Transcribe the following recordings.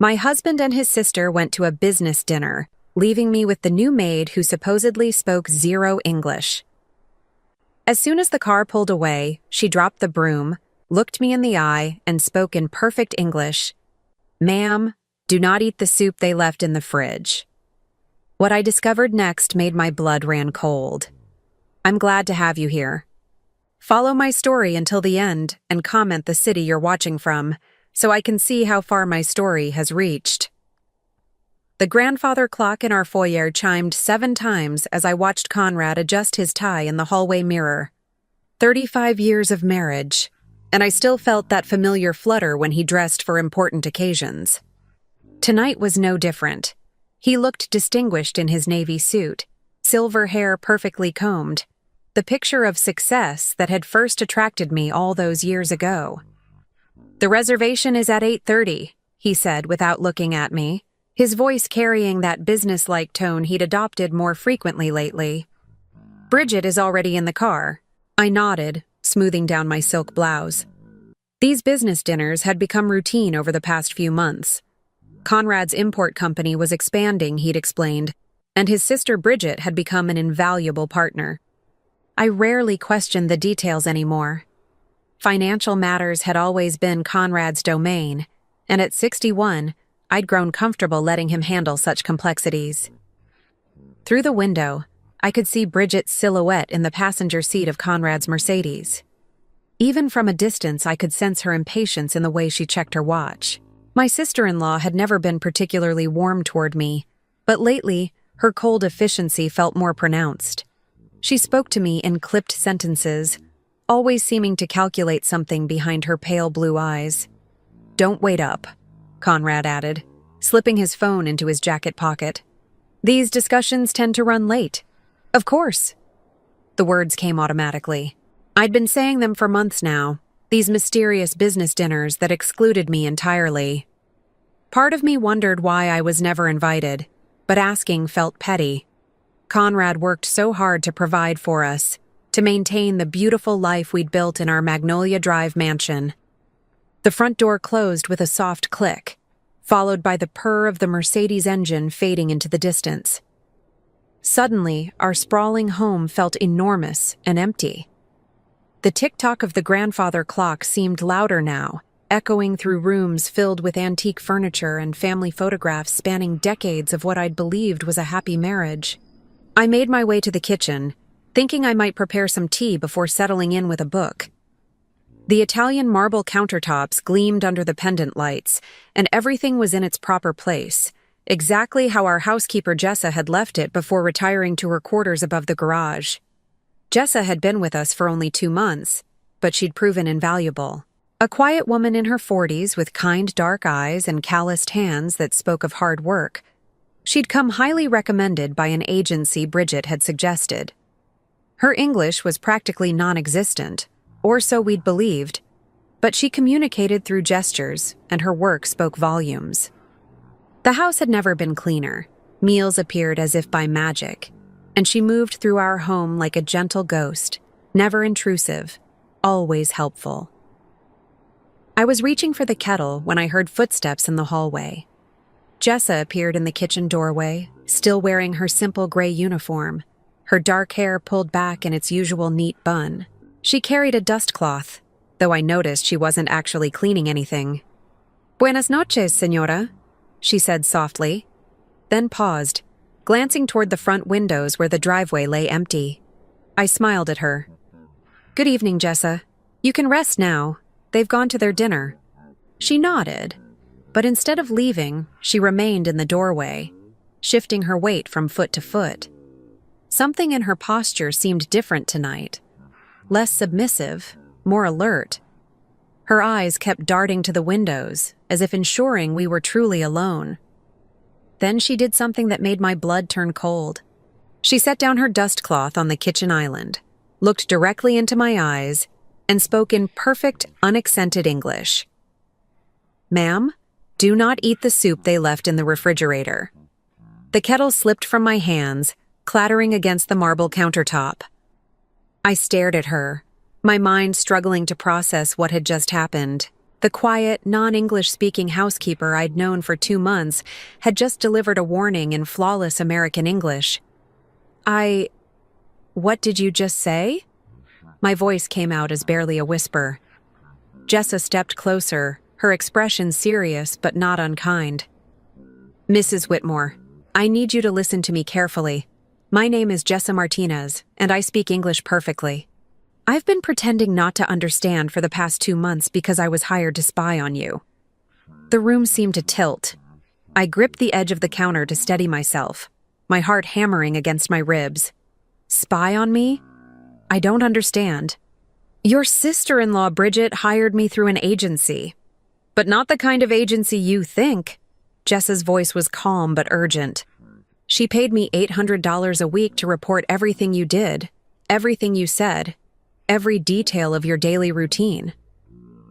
My husband and his sister went to a business dinner, leaving me with the new maid who supposedly spoke zero English. As soon as the car pulled away, she dropped the broom, looked me in the eye, and spoke in perfect English. "Ma'am, do not eat the soup they left in the fridge." What I discovered next made my blood ran cold. "I'm glad to have you here. Follow my story until the end and comment the city you're watching from, so I can see how far my story has reached." The grandfather clock in our foyer chimed 7 times as I watched Conrad adjust his tie in the hallway mirror. 35 years of marriage, and I still felt that familiar flutter when he dressed for important occasions. Tonight was no different. He looked distinguished in his navy suit, silver hair perfectly combed, the picture of success that had first attracted me all those years ago. "The reservation is at 8:30, he said without looking at me, his voice carrying that businesslike tone he'd adopted more frequently lately. "Bridget is already in the car." I nodded, smoothing down my silk blouse. These business dinners had become routine over the past few months. Conrad's import company was expanding, he'd explained, and his sister Bridget had become an invaluable partner. I rarely questioned the details anymore. Financial matters had always been Conrad's domain, and at 61, I'd grown comfortable letting him handle such complexities. Through the window, I could see Bridget's silhouette in the passenger seat of Conrad's Mercedes. Even from a distance, I could sense her impatience in the way she checked her watch. My sister-in-law had never been particularly warm toward me, but lately, her cold efficiency felt more pronounced. She spoke to me in clipped sentences, always seeming to calculate something behind her pale blue eyes. "Don't wait up," Conrad added, slipping his phone into his jacket pocket. "These discussions tend to run late." "Of course." The words came automatically. I'd been saying them for months now, these mysterious business dinners that excluded me entirely. Part of me wondered why I was never invited, but asking felt petty. Conrad worked so hard to provide for us, to maintain the beautiful life we'd built in our Magnolia Drive mansion. The front door closed with a soft click, followed by the purr of the Mercedes engine fading into the distance. Suddenly, our sprawling home felt enormous and empty. The tick-tock of the grandfather clock seemed louder now, echoing through rooms filled with antique furniture and family photographs spanning decades of what I'd believed was a happy marriage. I made my way to the kitchen, thinking I might prepare some tea before settling in with a book. The Italian marble countertops gleamed under the pendant lights, and everything was in its proper place, exactly how our housekeeper Jessa had left it before retiring to her quarters above the garage. Jessa had been with us for only 2 months, but she'd proven invaluable. A quiet woman in her 40s with kind dark eyes and calloused hands that spoke of hard work. She'd come highly recommended by an agency Bridget had suggested. Her English was practically non-existent, or so we'd believed, but she communicated through gestures, and her work spoke volumes. The house had never been cleaner. Meals appeared as if by magic, and she moved through our home like a gentle ghost, never intrusive, always helpful. I was reaching for the kettle when I heard footsteps in the hallway. Jessa appeared in the kitchen doorway, still wearing her simple gray uniform, her dark hair pulled back in its usual neat bun. She carried a dust cloth, though I noticed she wasn't actually cleaning anything. "Buenas noches, señora," she said softly, then paused, glancing toward the front windows where the driveway lay empty. I smiled at her. "Good evening, Jessa. You can rest now. They've gone to their dinner." She nodded, but instead of leaving, she remained in the doorway, shifting her weight from foot to foot. Something in her posture seemed different tonight, less submissive, more alert. Her eyes kept darting to the windows, as if ensuring we were truly alone. Then she did something that made my blood turn cold. She set down her dust cloth on the kitchen island, looked directly into my eyes, and spoke in perfect, unaccented English. "Ma'am, do not eat the soup they left in the refrigerator." The kettle slipped from my hands, clattering against the marble countertop. I stared at her, my mind struggling to process what had just happened. The quiet, non-English speaking housekeeper I'd known for 2 months had just delivered a warning in flawless American English. What did you just say? My voice came out as barely a whisper. Jessa stepped closer, her expression serious but not unkind. Mrs. Whitmore, I need you to listen to me carefully. My name is Jessa Martinez, and I speak English perfectly. I've been pretending not to understand for the past 2 months because I was hired to spy on you. The room seemed to tilt. I gripped the edge of the counter to steady myself, my heart hammering against my ribs. Spy on me? I don't understand. Your sister-in-law, Bridget, hired me through an agency. But not the kind of agency you think. Jessa's voice was calm but urgent. She paid me $800 a week to report everything you did, everything you said, every detail of your daily routine.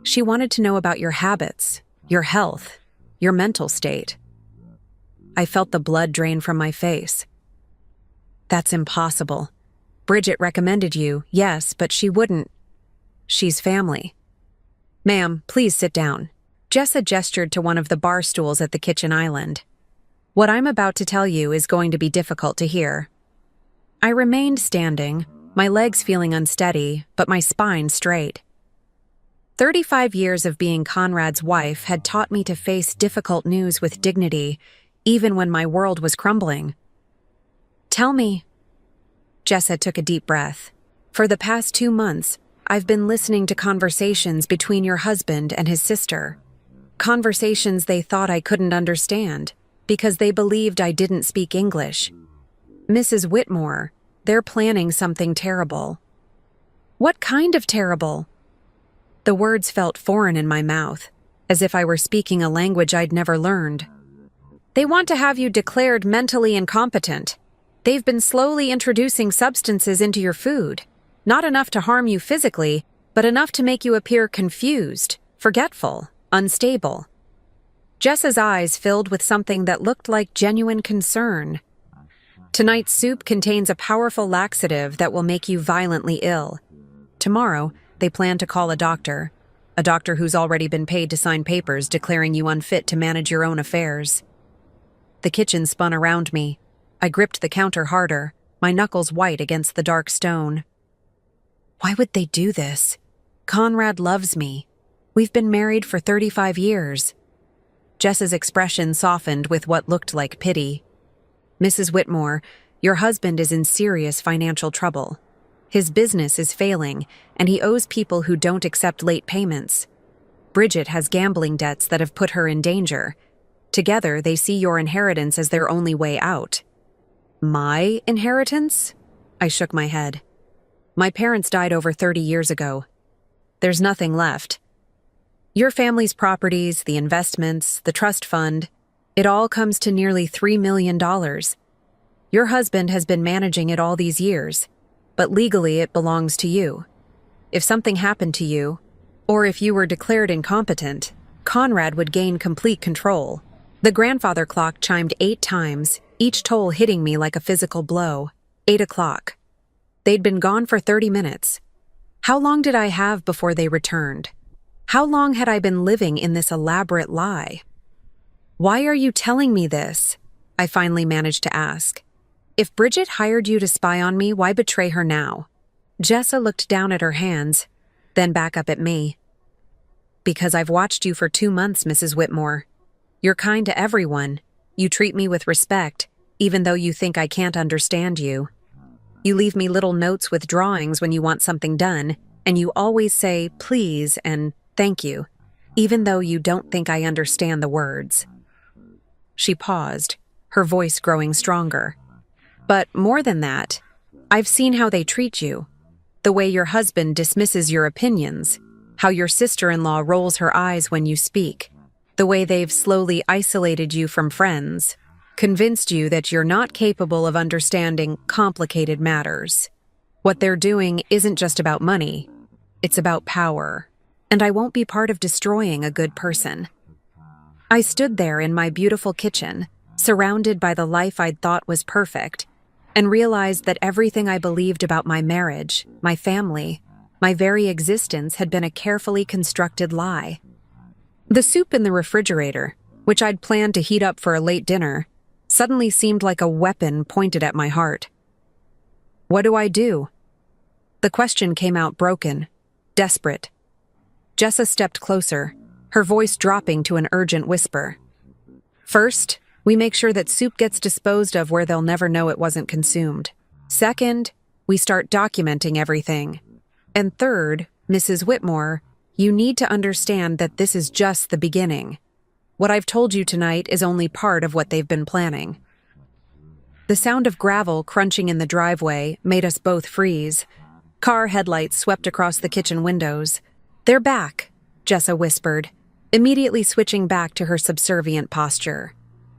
She wanted to know about your habits, your health, your mental state. I felt the blood drain from my face. That's impossible. Bridget recommended you, yes, but she wouldn't. She's family. Ma'am, please sit down. Jessa gestured to one of the bar stools at the kitchen island. What I'm about to tell you is going to be difficult to hear. I remained standing, my legs feeling unsteady, but my spine straight. 35 years of being Conrad's wife had taught me to face difficult news with dignity, even when my world was crumbling. Tell me. Jessa took a deep breath. For the past 2 months, I've been listening to conversations between your husband and his sister. Conversations they thought I couldn't understand, because they believed I didn't speak English. Mrs. Whitmore, they're planning something terrible. What kind of terrible? The words felt foreign in my mouth, as if I were speaking a language I'd never learned. They want to have you declared mentally incompetent. They've been slowly introducing substances into your food, not enough to harm you physically, but enough to make you appear confused, forgetful, unstable. Jessa's eyes filled with something that looked like genuine concern. Tonight's soup contains a powerful laxative that will make you violently ill. Tomorrow, they plan to call a doctor who's already been paid to sign papers declaring you unfit to manage your own affairs. The kitchen spun around me. I gripped the counter harder, my knuckles white against the dark stone. Why would they do this? Conrad loves me. We've been married for 35 years. Jessa's expression softened with what looked like pity. Mrs. Whitmore, your husband is in serious financial trouble. His business is failing, and he owes people who don't accept late payments. Bridget has gambling debts that have put her in danger. Together, they see your inheritance as their only way out. My inheritance? I shook my head. My parents died over 30 years ago. There's nothing left. Your family's properties, the investments, the trust fund, it all comes to nearly $3 million. Your husband has been managing it all these years, but legally it belongs to you. If something happened to you, or if you were declared incompetent, Conrad would gain complete control. The grandfather clock chimed 8 times, each toll hitting me like a physical blow. 8 o'clock. They'd been gone for 30 minutes. How long did I have before they returned? How long had I been living in this elaborate lie? Why are you telling me this? I finally managed to ask. If Bridget hired you to spy on me, why betray her now? Jessa looked down at her hands, then back up at me. Because I've watched you for 2 months, Mrs. Whitmore. You're kind to everyone. You treat me with respect, even though you think I can't understand you. You leave me little notes with drawings when you want something done, and you always say please and thank you, even though you don't think I understand the words. She paused, her voice growing stronger. But more than that, I've seen how they treat you, the way your husband dismisses your opinions, how your sister-in-law rolls her eyes when you speak, the way they've slowly isolated you from friends, convinced you that you're not capable of understanding complicated matters. What they're doing isn't just about money, it's about power, and I won't be part of destroying a good person. I stood there in my beautiful kitchen, surrounded by the life I'd thought was perfect, and realized that everything I believed about my marriage, my family, my very existence had been a carefully constructed lie. The soup in the refrigerator, which I'd planned to heat up for a late dinner, suddenly seemed like a weapon pointed at my heart. What do I do? The question came out broken, desperate. Jessa stepped closer, her voice dropping to an urgent whisper. First, we make sure that soup gets disposed of where they'll never know it wasn't consumed. Second, we start documenting everything. And third, Mrs. Whitmore, you need to understand that this is just the beginning. What I've told you tonight is only part of what they've been planning. The sound of gravel crunching in the driveway made us both freeze. Car headlights swept across the kitchen windows. They're back, Jessa whispered, immediately switching back to her subservient posture.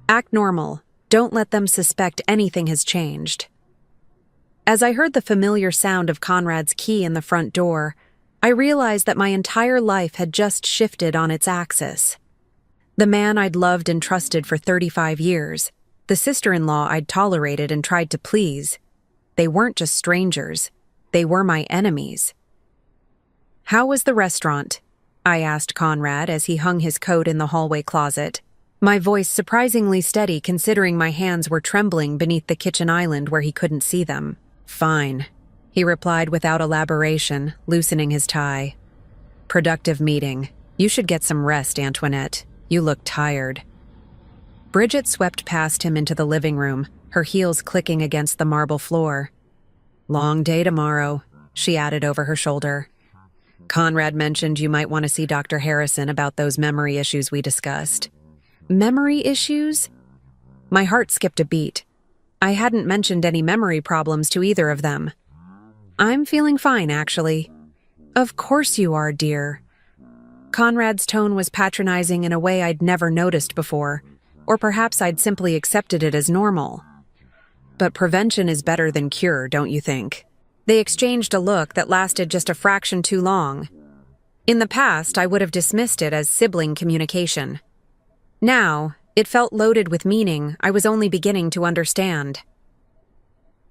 Act normal. Don't let them suspect anything has changed. As I heard the familiar sound of Conrad's key in the front door, I realized that my entire life had just shifted on its axis. The man I'd loved and trusted for 35 years, the sister-in-law I'd tolerated and tried to please, they weren't just strangers, they were my enemies. How was the restaurant? I asked Conrad as he hung his coat in the hallway closet, my voice surprisingly steady considering my hands were trembling beneath the kitchen island where he couldn't see them. Fine, he replied without elaboration, loosening his tie. Productive meeting. You should get some rest, Antoinette. You look tired. Bridget swept past him into the living room, her heels clicking against the marble floor. Long day tomorrow, she added over her shoulder. Conrad mentioned you might want to see Dr. Harrison about those memory issues we discussed. Memory issues? My heart skipped a beat. I hadn't mentioned any memory problems to either of them. I'm feeling fine, actually. Of course you are, dear. Conrad's tone was patronizing in a way I'd never noticed before, or perhaps I'd simply accepted it as normal. But prevention is better than cure, don't you think? They exchanged a look that lasted just a fraction too long. In the past, I would have dismissed it as sibling communication. Now, it felt loaded with meaning I was only beginning to understand.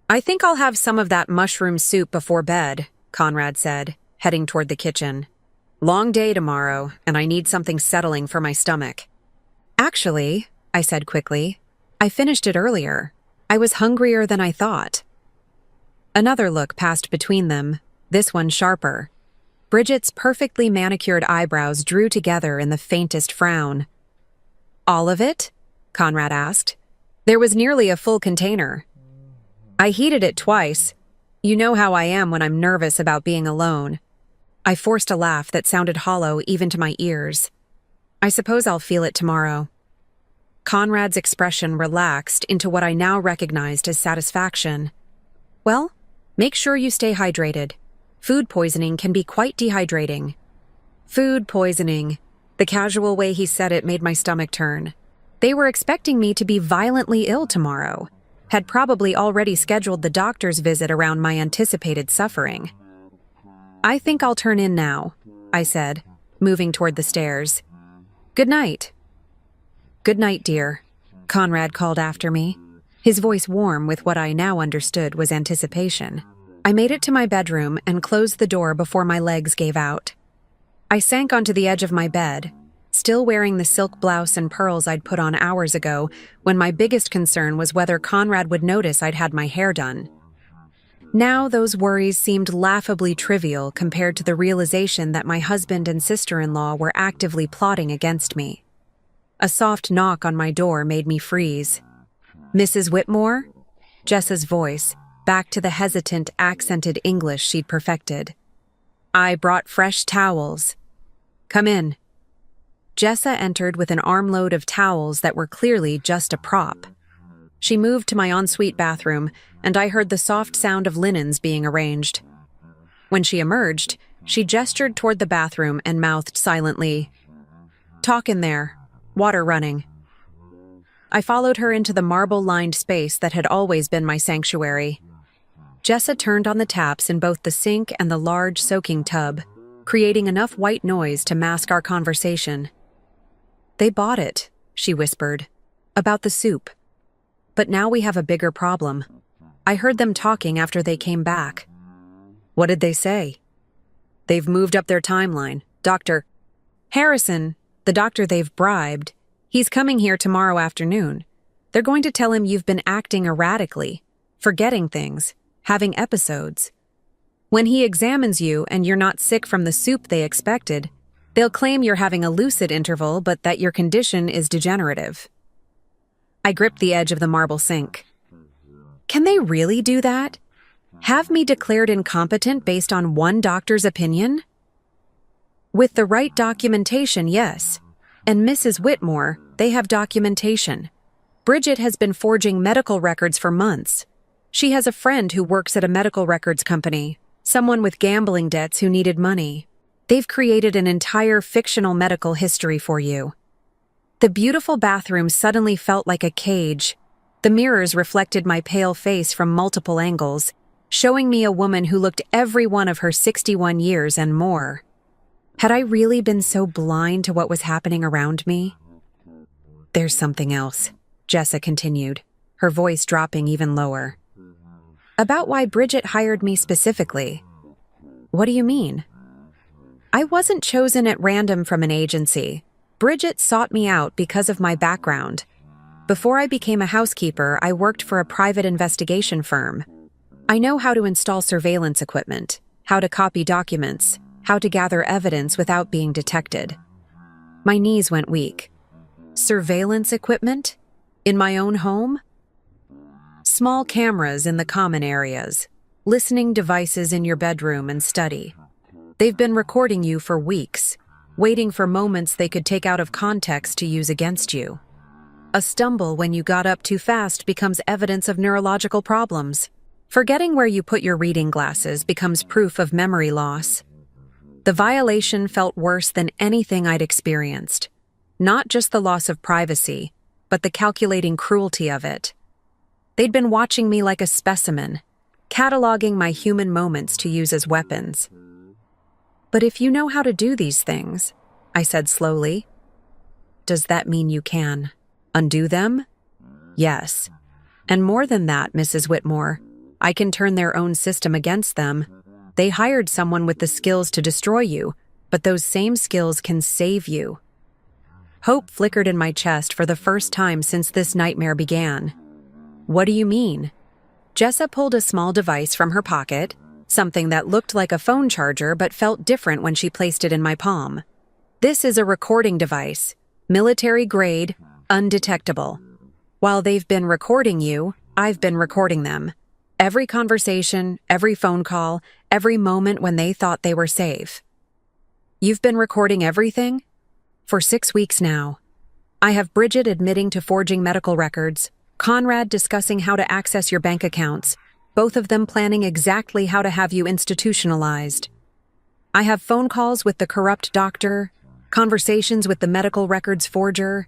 I think I'll have some of that mushroom soup before bed, Conrad said, heading toward the kitchen. Long day tomorrow, and I need something settling for my stomach. Actually, I said quickly, I finished it earlier. I was hungrier than I thought. Another look passed between them, this one sharper. Bridget's perfectly manicured eyebrows drew together in the faintest frown. All of it? Conrad asked. There was nearly a full container. I heated it twice. You know how I am when I'm nervous about being alone. I forced a laugh that sounded hollow even to my ears. I suppose I'll feel it tomorrow. Conrad's expression relaxed into what I now recognized as satisfaction. Well, make sure you stay hydrated. Food poisoning can be quite dehydrating. Food poisoning. The casual way he said it made my stomach turn. They were expecting me to be violently ill tomorrow, had probably already scheduled the doctor's visit around my anticipated suffering. I think I'll turn in now, I said, moving toward the stairs. Good night. Good night, dear, Conrad called after me, his voice warm with what I now understood was anticipation. I made it to my bedroom and closed the door before my legs gave out. I sank onto the edge of my bed, still wearing the silk blouse and pearls I'd put on hours ago when my biggest concern was whether Conrad would notice I'd had my hair done. Now those worries seemed laughably trivial compared to the realization that my husband and sister-in-law were actively plotting against me. A soft knock on my door made me freeze. Mrs. Whitmore? Jessa's voice, back to the hesitant, accented English she'd perfected. I brought fresh towels. Come in. Jessa entered with an armload of towels that were clearly just a prop. She moved to my ensuite bathroom, and I heard the soft sound of linens being arranged. When she emerged, she gestured toward the bathroom and mouthed silently, "Talk in there. Water running." I followed her into the marble-lined space that had always been my sanctuary. Jessa turned on the taps in both the sink and the large soaking tub, creating enough white noise to mask our conversation. "They bought it," she whispered, "about the soup. But now we have a bigger problem. I heard them talking after they came back." "What did they say?" "They've moved up their timeline. Dr. Harrison, The doctor they've bribed, he's coming here tomorrow afternoon. They're going to tell him you've been acting erratically, forgetting things, having episodes. When he examines you and you're not sick from the soup they expected, they'll claim you're having a lucid interval but that your condition is degenerative. I gripped the edge of the marble sink. Can they really do that? Have me declared incompetent based on one doctor's opinion? With the right documentation, yes. And Mrs. Whitmore, they have documentation. Bridget has been forging medical records for months. She has a friend who works at a medical records company, someone with gambling debts who needed money. They've created an entire fictional medical history for you. The beautiful bathroom suddenly felt like a cage. The mirrors reflected my pale face from multiple angles, showing me a woman who looked every one of her 61 years and more. Had I really been so blind to what was happening around me? There's something else, Jessa continued, her voice dropping even lower. About why Bridget hired me specifically. What do you mean? I wasn't chosen at random from an agency. Bridget sought me out because of my background. Before I became a housekeeper, I worked for a private investigation firm. I know how to install surveillance equipment, how to copy documents, how to gather evidence without being detected. My knees went weak. Surveillance equipment? In my own home? Small cameras in the common areas, listening devices in your bedroom and study. They've been recording you for weeks, waiting for moments they could take out of context to use against you. A stumble when you got up too fast becomes evidence of neurological problems. Forgetting where you put your reading glasses becomes proof of memory loss. The violation felt worse than anything I'd experienced. Not just the loss of privacy, but the calculating cruelty of it. They'd been watching me like a specimen, cataloging my human moments to use as weapons. But if you know how to do these things, I said slowly, does that mean you can undo them? Yes. And more than that, Mrs. Whitmore, I can turn their own system against them. They hired someone with the skills to destroy you, but those same skills can save you. Hope flickered in my chest for the first time since this nightmare began. What do you mean? Jessa pulled a small device from her pocket, something that looked like a phone charger but felt different when she placed it in my palm. This is a recording device, military grade, undetectable. While they've been recording you, I've been recording them. Every conversation, every phone call, every moment when they thought they were safe. You've been recording everything? For 6 weeks now. I have Bridget admitting to forging medical records, Conrad discussing how to access your bank accounts, both of them planning exactly how to have you institutionalized. I have phone calls with the corrupt doctor, conversations with the medical records forger,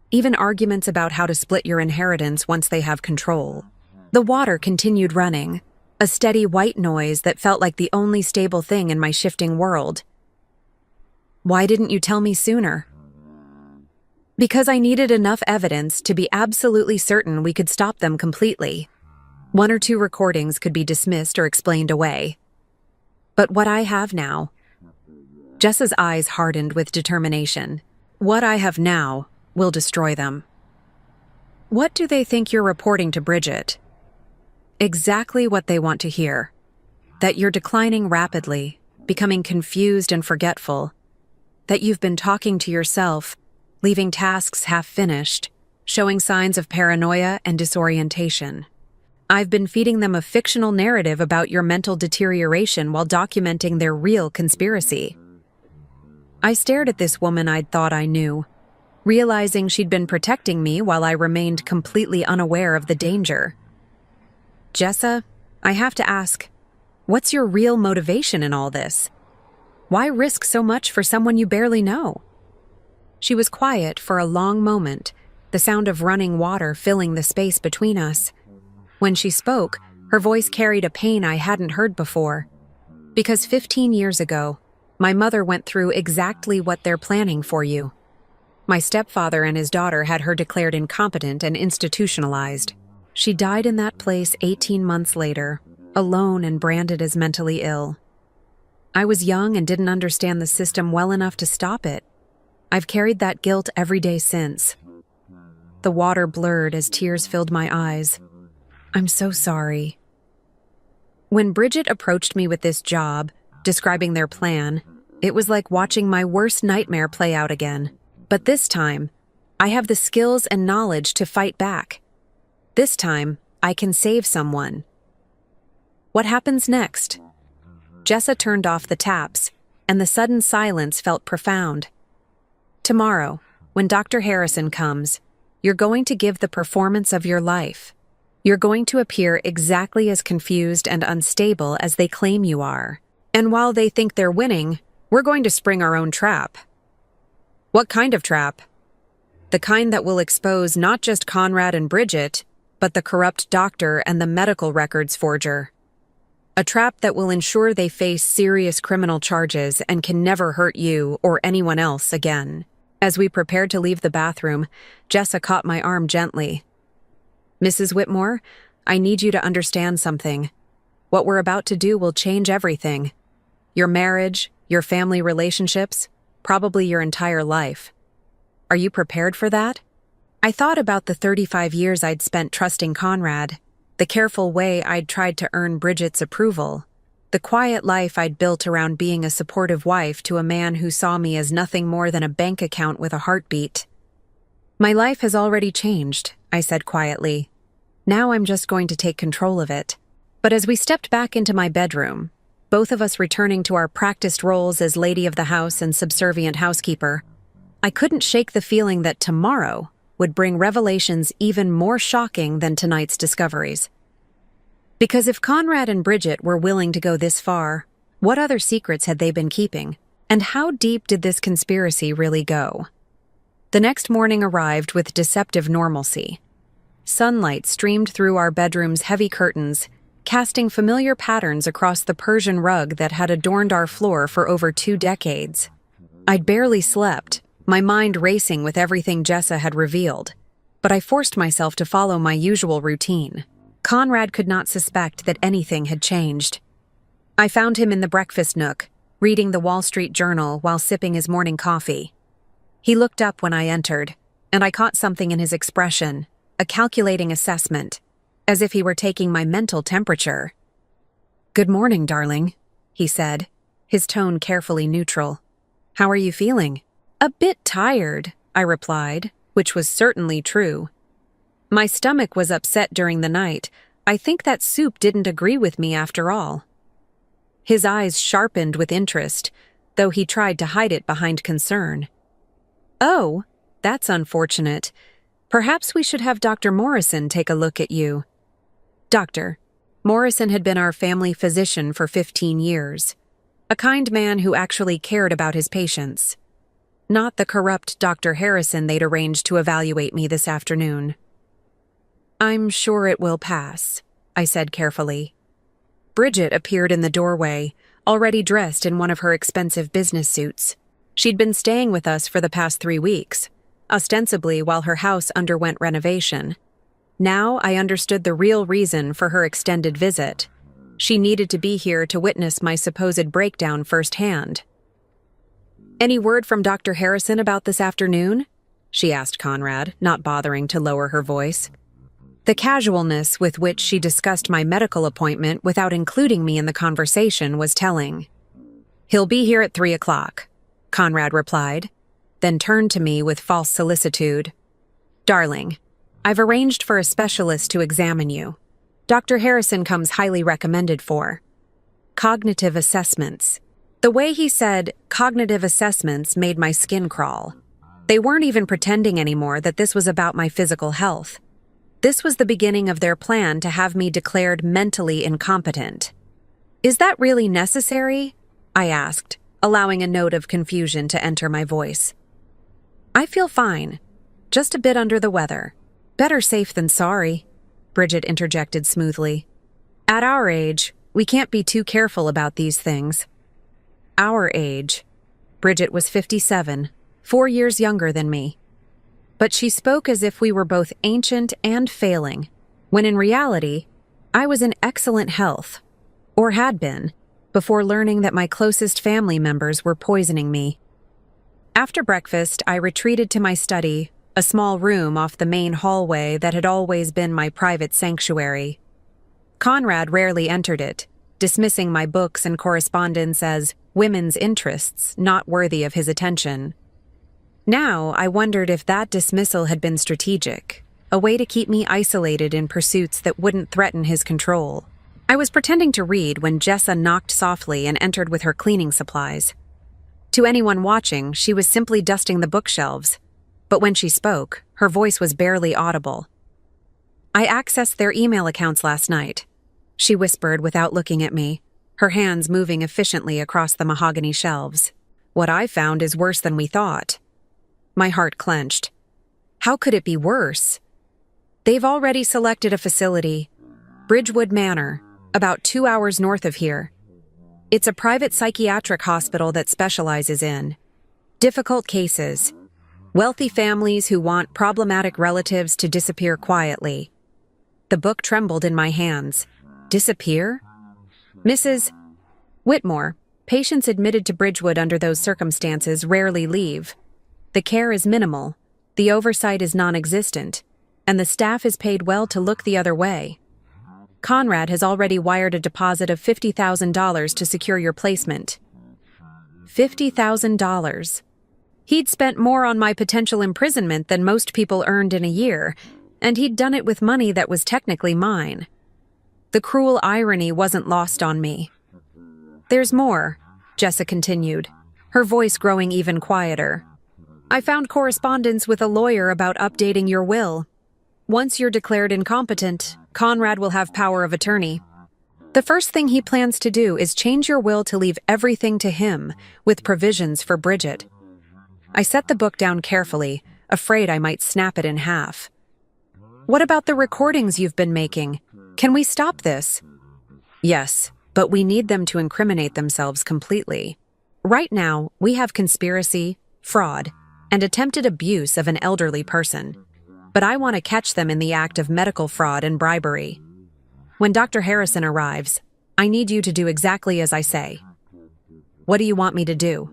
even arguments about how to split your inheritance once they have control. The water continued running, a steady white noise that felt like the only stable thing in my shifting world. Why didn't you tell me sooner? Because I needed enough evidence to be absolutely certain we could stop them completely. 1 or 2 recordings could be dismissed or explained away. But what I have now... Jessa's eyes hardened with determination. What I have now will destroy them. What do they think you're reporting to Bridget? Exactly what they want to hear. That you're declining rapidly, becoming confused and forgetful. That you've been talking to yourself, leaving tasks half-finished, showing signs of paranoia and disorientation. I've been feeding them a fictional narrative about your mental deterioration while documenting their real conspiracy. I stared at this woman I'd thought I knew, realizing she'd been protecting me while I remained completely unaware of the danger. Jessa, I have to ask, what's your real motivation in all this? Why risk so much for someone you barely know? She was quiet for a long moment, the sound of running water filling the space between us. When she spoke, her voice carried a pain I hadn't heard before. Because 15 years ago, my mother went through exactly what they're planning for you. My stepfather and his daughter had her declared incompetent and institutionalized. She died in that place 18 months later, alone and branded as mentally ill. I was young and didn't understand the system well enough to stop it. I've carried that guilt every day since. The water blurred as tears filled my eyes. I'm so sorry. When Bridget approached me with this job, describing their plan, it was like watching my worst nightmare play out again. But this time, I have the skills and knowledge to fight back. This time, I can save someone. What happens next? Jessa turned off the taps, and the sudden silence felt profound. Tomorrow, when Dr. Harrison comes, you're going to give the performance of your life. You're going to appear exactly as confused and unstable as they claim you are. And while they think they're winning, we're going to spring our own trap. What kind of trap? The kind that will expose not just Conrad and Bridget, but the corrupt doctor and the medical records forger. A trap that will ensure they face serious criminal charges and can never hurt you or anyone else again. As we prepared to leave the bathroom, Jessa caught my arm gently. Mrs. Whitmore, I need you to understand something. What we're about to do will change everything. Your marriage, your family relationships, probably your entire life. Are you prepared for that? I thought about the 35 years I'd spent trusting Conrad, the careful way I'd tried to earn Bridget's approval, the quiet life I'd built around being a supportive wife to a man who saw me as nothing more than a bank account with a heartbeat. My life has already changed, I said quietly. Now I'm just going to take control of it. But as we stepped back into my bedroom, both of us returning to our practiced roles as lady of the house and subservient housekeeper, I couldn't shake the feeling that tomorrow would bring revelations even more shocking than tonight's discoveries. Because if Conrad and Bridget were willing to go this far, what other secrets had they been keeping? And how deep did this conspiracy really go? The next morning arrived with deceptive normalcy. Sunlight streamed through our bedroom's heavy curtains, casting familiar patterns across the Persian rug that had adorned our floor for over 2 decades. I'd barely slept, my mind racing with everything Jessa had revealed, but I forced myself to follow my usual routine. Conrad could not suspect that anything had changed. I found him in the breakfast nook, reading the Wall Street Journal while sipping his morning coffee. He looked up when I entered, and I caught something in his expression, a calculating assessment, as if he were taking my mental temperature. "Good morning, darling," he said, his tone carefully neutral. "How are you feeling?" "A bit tired," I replied, which was certainly true. My stomach was upset during the night. I think that soup didn't agree with me after all. His eyes sharpened with interest, though he tried to hide it behind concern. "Oh, that's unfortunate. Perhaps we should have Dr. Morrison take a look at you." Doctor. Morrison had been our family physician for 15 years. A kind man who actually cared about his patients. Not the corrupt Dr. Harrison they'd arranged to evaluate me this afternoon. "I'm sure it will pass," I said carefully. Bridget appeared in the doorway, already dressed in one of her expensive business suits. She'd been staying with us for the past 3 weeks, ostensibly while her house underwent renovation. Now I understood the real reason for her extended visit. She needed to be here to witness my supposed breakdown firsthand. "Any word from Dr. Harrison about this afternoon?" she asked Conrad, not bothering to lower her voice. The casualness with which she discussed my medical appointment without including me in the conversation was telling. "He'll be here at 3 o'clock, Conrad replied, then turned to me with false solicitude. "Darling, I've arranged for a specialist to examine you. Dr. Harrison comes highly recommended for cognitive assessments." The way he said cognitive assessments made my skin crawl. They weren't even pretending anymore that this was about my physical health. This was the beginning of their plan to have me declared mentally incompetent. "Is that really necessary?" I asked, allowing a note of confusion to enter my voice. "I feel fine, just a bit under the weather. Better safe than sorry," Bridget interjected smoothly. "At our age, we can't be too careful about these things." Our age. Bridget was 57, 4 years younger than me. But she spoke as if we were both ancient and failing, when in reality, I was in excellent health, or had been, before learning that my closest family members were poisoning me. After breakfast, I retreated to my study, a small room off the main hallway that had always been my private sanctuary. Conrad rarely entered it, dismissing my books and correspondence as women's interests not worthy of his attention. Now, I wondered if that dismissal had been strategic, a way to keep me isolated in pursuits that wouldn't threaten his control. I was pretending to read when Jessa knocked softly and entered with her cleaning supplies. To anyone watching, she was simply dusting the bookshelves, but when she spoke, her voice was barely audible. "I accessed their email accounts last night," she whispered without looking at me, her hands moving efficiently across the mahogany shelves. "What I found is worse than we thought." My heart clenched. How could it be worse? They've already selected a facility, Bridgewood Manor, about 2 hours north of here. It's a private psychiatric hospital that specializes in difficult cases, wealthy families who want problematic relatives to disappear quietly. The book trembled in my hands. Disappear? Mrs. Whitmore, patients admitted to Bridgewood under those circumstances rarely leave. The care is minimal, the oversight is non-existent, and the staff is paid well to look the other way. Conrad has already wired a deposit of $50,000 to secure your placement. $50,000. He'd spent more on my potential imprisonment than most people earned in a year, and he'd done it with money that was technically mine. The cruel irony wasn't lost on me. "There's more," Jessa continued, her voice growing even quieter. "I found correspondence with a lawyer about updating your will. Once you're declared incompetent, Conrad will have power of attorney. The first thing he plans to do is change your will to leave everything to him, with provisions for Bridget." I set the book down carefully, afraid I might snap it in half. "What about the recordings you've been making? Can we stop this?" "Yes, but we need them to incriminate themselves completely. Right now, we have conspiracy, fraud, and attempted abuse of an elderly person. But I want to catch them in the act of medical fraud and bribery. When Dr. Harrison arrives, I need you to do exactly as I say." "What do you want me to do?"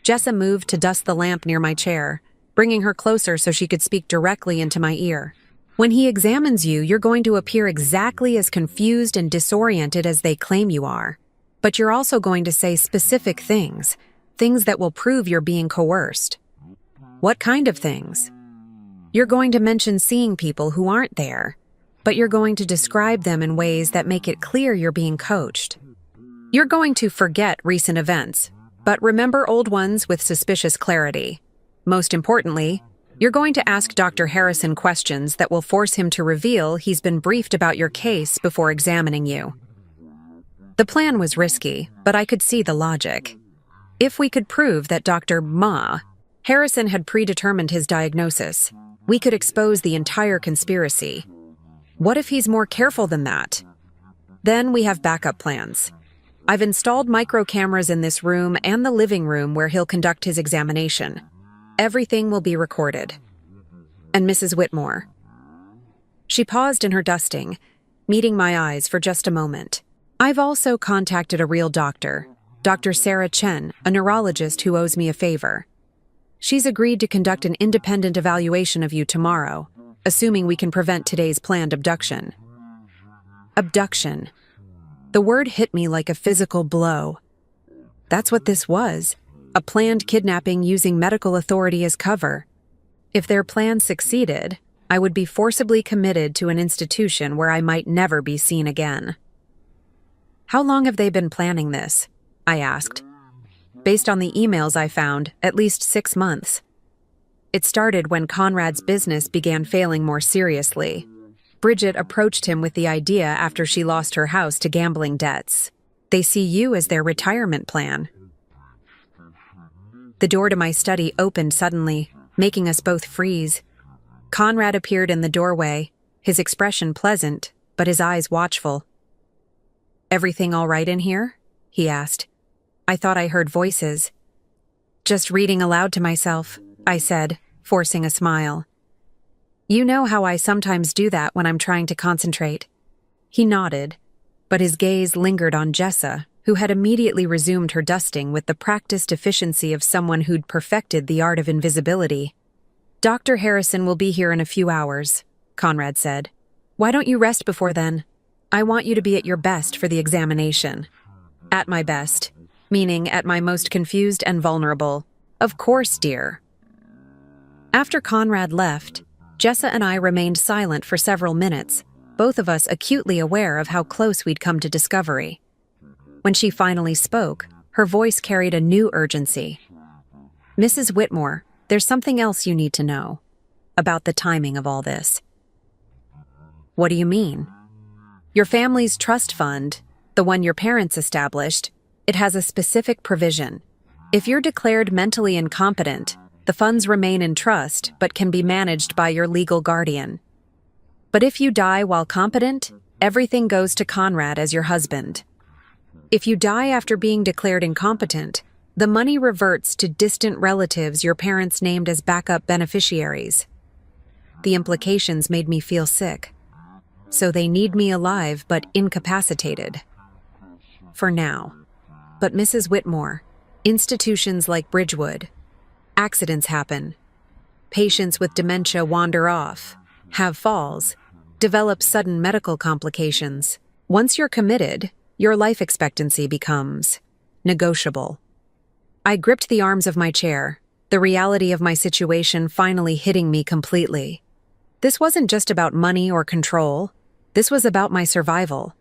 Jessa moved to dust the lamp near my chair, bringing her closer so she could speak directly into my ear. "When he examines you, you're going to appear exactly as confused and disoriented as they claim you are. But you're also going to say specific things that will prove you're being coerced." "What kind of things?" "You're going to mention seeing people who aren't there, but you're going to describe them in ways that make it clear you're being coached. You're going to forget recent events, but remember old ones with suspicious clarity. Most importantly, you're going to ask Dr. Harrison questions that will force him to reveal he's been briefed about your case before examining you." The plan was risky, but I could see the logic. If we could prove that Dr. Harrison had predetermined his diagnosis, we could expose the entire conspiracy. What if he's more careful than that? Then we have backup plans. I've installed micro cameras in this room and the living room where he'll conduct his examination. Everything will be recorded. And Mrs. Whitmore. She paused in her dusting, meeting my eyes for just a moment. "I've also contacted a real doctor, Dr. Sarah Chen, a neurologist who owes me a favor. She's agreed to conduct an independent evaluation of you tomorrow, assuming we can prevent today's planned abduction." Abduction. The word hit me like a physical blow. That's what this was, a planned kidnapping using medical authority as cover. If their plan succeeded, I would be forcibly committed to an institution where I might never be seen again. "How long have they been planning this?" I asked. Based on the emails I found, at least 6 months. It started when Conrad's business began failing more seriously. Bridget approached him with the idea after she lost her house to gambling debts. They see you as their retirement plan. The door to my study opened suddenly, making us both freeze. Conrad appeared in the doorway, his expression pleasant, but his eyes watchful. "Everything all right in here?" he asked. I thought I heard voices. "Just reading aloud to myself," I said, forcing a smile. "You know how I sometimes do that when I'm trying to concentrate." He nodded, but his gaze lingered on Jessa, who had immediately resumed her dusting with the practiced efficiency of someone who'd perfected the art of invisibility. "Dr. Harrison will be here in a few hours," Conrad said. "Why don't you rest before then? I want you to be at your best for the examination." "At my best," meaning at my most confused and vulnerable. "Of course, dear." After Conrad left, Jessa and I remained silent for several minutes, both of us acutely aware of how close we'd come to discovery. When she finally spoke, her voice carried a new urgency. "Mrs. Whitmore, there's something else you need to know about the timing of all this." "What do you mean?" "Your family's trust fund, the one your parents established, it has a specific provision. If you're declared mentally incompetent, the funds remain in trust but can be managed by your legal guardian. But if you die while competent, everything goes to Conrad as your husband. If you die after being declared incompetent, the money reverts to distant relatives your parents named as backup beneficiaries." The implications made me feel sick. So they need me alive but incapacitated. For now. But Mrs. Whitmore, institutions like Bridgewood, accidents happen. Patients with dementia wander off, have falls, develop sudden medical complications. Once you're committed, your life expectancy becomes negotiable. I gripped the arms of my chair, the reality of my situation finally hitting me completely. This wasn't just about money or control. This was about my survival.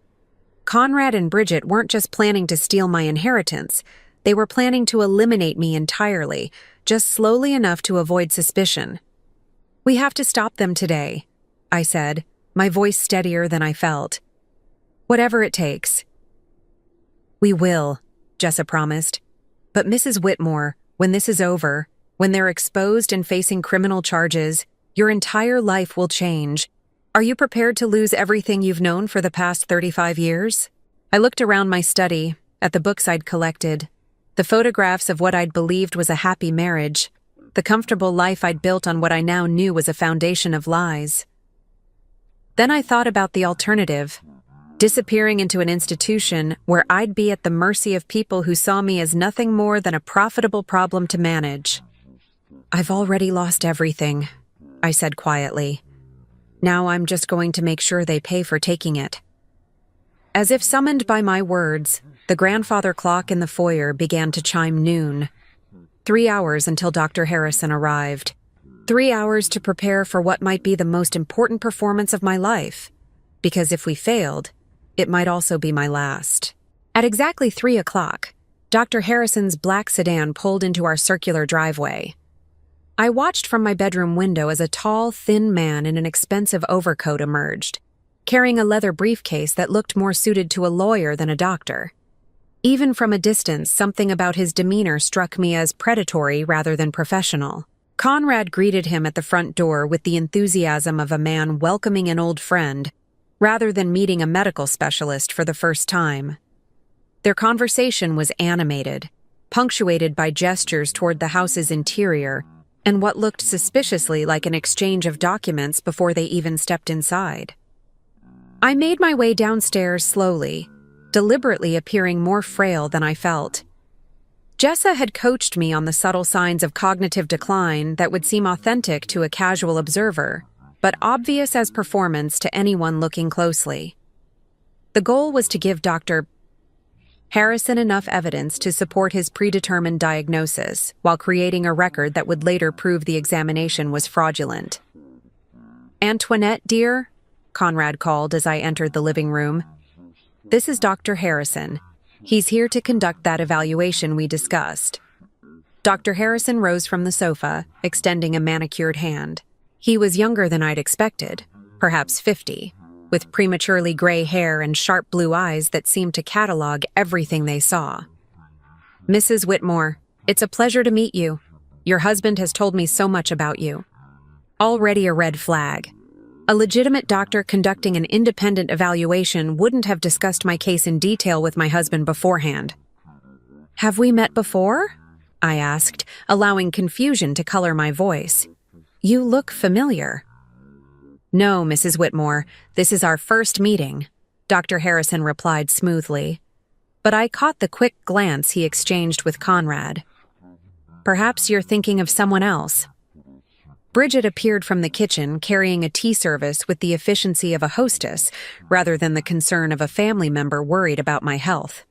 Conrad and Bridget weren't just planning to steal my inheritance. They were planning to eliminate me entirely, just slowly enough to avoid suspicion. "We have to stop them today," I said, my voice steadier than I felt. "Whatever it takes." "We will," Jessa promised. "But Mrs. Whitmore, when this is over, when they're exposed and facing criminal charges, your entire life will change. Are you prepared to lose everything you've known for the past 35 years? I looked around my study, at the books I'd collected, the photographs of what I'd believed was a happy marriage, the comfortable life I'd built on what I now knew was a foundation of lies. Then I thought about the alternative, disappearing into an institution where I'd be at the mercy of people who saw me as nothing more than a profitable problem to manage. "I've already lost everything," I said quietly. "Now I'm just going to make sure they pay for taking it." As if summoned by my words, the grandfather clock in the foyer began to chime noon. 3 hours until Dr. Harrison arrived. 3 hours to prepare for what might be the most important performance of my life. Because if we failed, it might also be my last. At exactly 3 o'clock, Dr. Harrison's black sedan pulled into our circular driveway. I watched from my bedroom window as a tall, thin man in an expensive overcoat emerged, carrying a leather briefcase that looked more suited to a lawyer than a doctor. Even from a distance, something about his demeanor struck me as predatory rather than professional. Conrad greeted him at the front door with the enthusiasm of a man welcoming an old friend, rather than meeting a medical specialist for the first time. Their conversation was animated, punctuated by gestures toward the house's interior, and what looked suspiciously like an exchange of documents before they even stepped inside. I made my way downstairs slowly, deliberately appearing more frail than I felt. Jessa had coached me on the subtle signs of cognitive decline that would seem authentic to a casual observer, but obvious as performance to anyone looking closely. The goal was to give Dr. Harrison enough evidence to support his predetermined diagnosis, while creating a record that would later prove the examination was fraudulent. "Antoinette, dear," Conrad called as I entered the living room. "This is Dr. Harrison. He's here to conduct that evaluation we discussed." Dr. Harrison rose from the sofa, extending a manicured hand. He was younger than I'd expected, perhaps 50, with prematurely gray hair and sharp blue eyes that seemed to catalog everything they saw. "Mrs. Whitmore, it's a pleasure to meet you. Your husband has told me so much about you." Already a red flag. A legitimate doctor conducting an independent evaluation wouldn't have discussed my case in detail with my husband beforehand. "Have we met before?" I asked, allowing confusion to color my voice. "You look familiar." "No, Mrs. Whitmore, this is our first meeting," Dr. Harrison replied smoothly. but I caught the quick glance he exchanged with Conrad. Perhaps you're thinking of someone else. Bridget appeared from the kitchen carrying a tea service with the efficiency of a hostess rather than the concern of a family member worried about my health.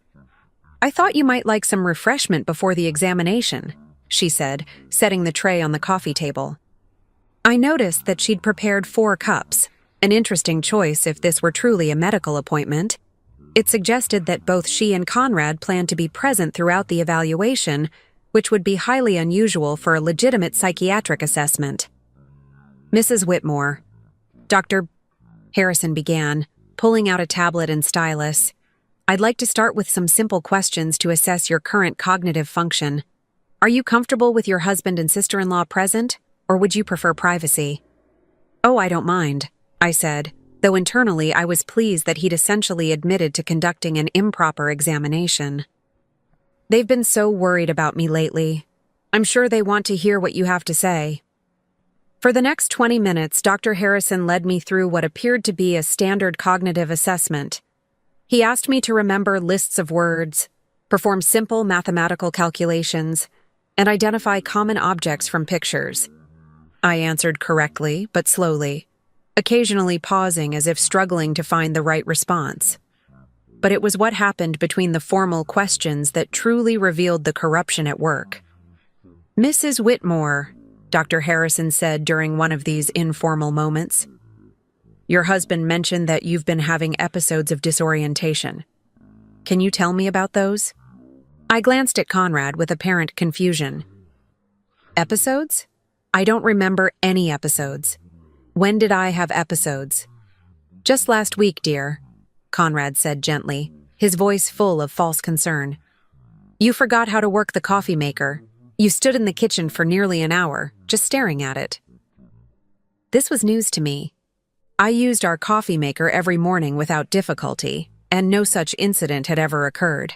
I thought you might like some refreshment before the examination, she said, setting the tray on the coffee table. I noticed that she'd prepared 4 cups, an interesting choice if this were truly a medical appointment. It suggested that both she and Conrad planned to be present throughout the evaluation, which would be highly unusual for a legitimate psychiatric assessment. Mrs. Whitmore, Dr. Harrison began, pulling out a tablet and stylus. I'd like to start with some simple questions to assess your current cognitive function. Are you comfortable with your husband and sister-in-law present, or would you prefer privacy? Oh, I don't mind, I said, though internally I was pleased that he'd essentially admitted to conducting an improper examination. They've been so worried about me lately. I'm sure they want to hear what you have to say. For the next 20 minutes, Dr. Harrison led me through what appeared to be a standard cognitive assessment. He asked me to remember lists of words, perform simple mathematical calculations, and identify common objects from pictures. I answered correctly, but slowly, occasionally pausing as if struggling to find the right response. But it was what happened between the formal questions that truly revealed the corruption at work. Mrs. Whitmore, Dr. Harrison said during one of these informal moments, your husband mentioned that you've been having episodes of disorientation. Can you tell me about those? I glanced at Conrad with apparent confusion. Episodes? I don't remember any episodes. When did I have episodes? Just last week, dear, Conrad said gently, his voice full of false concern. You forgot how to work the coffee maker. You stood in the kitchen for nearly an hour, just staring at it. This was news to me. I used our coffee maker every morning without difficulty, and no such incident had ever occurred.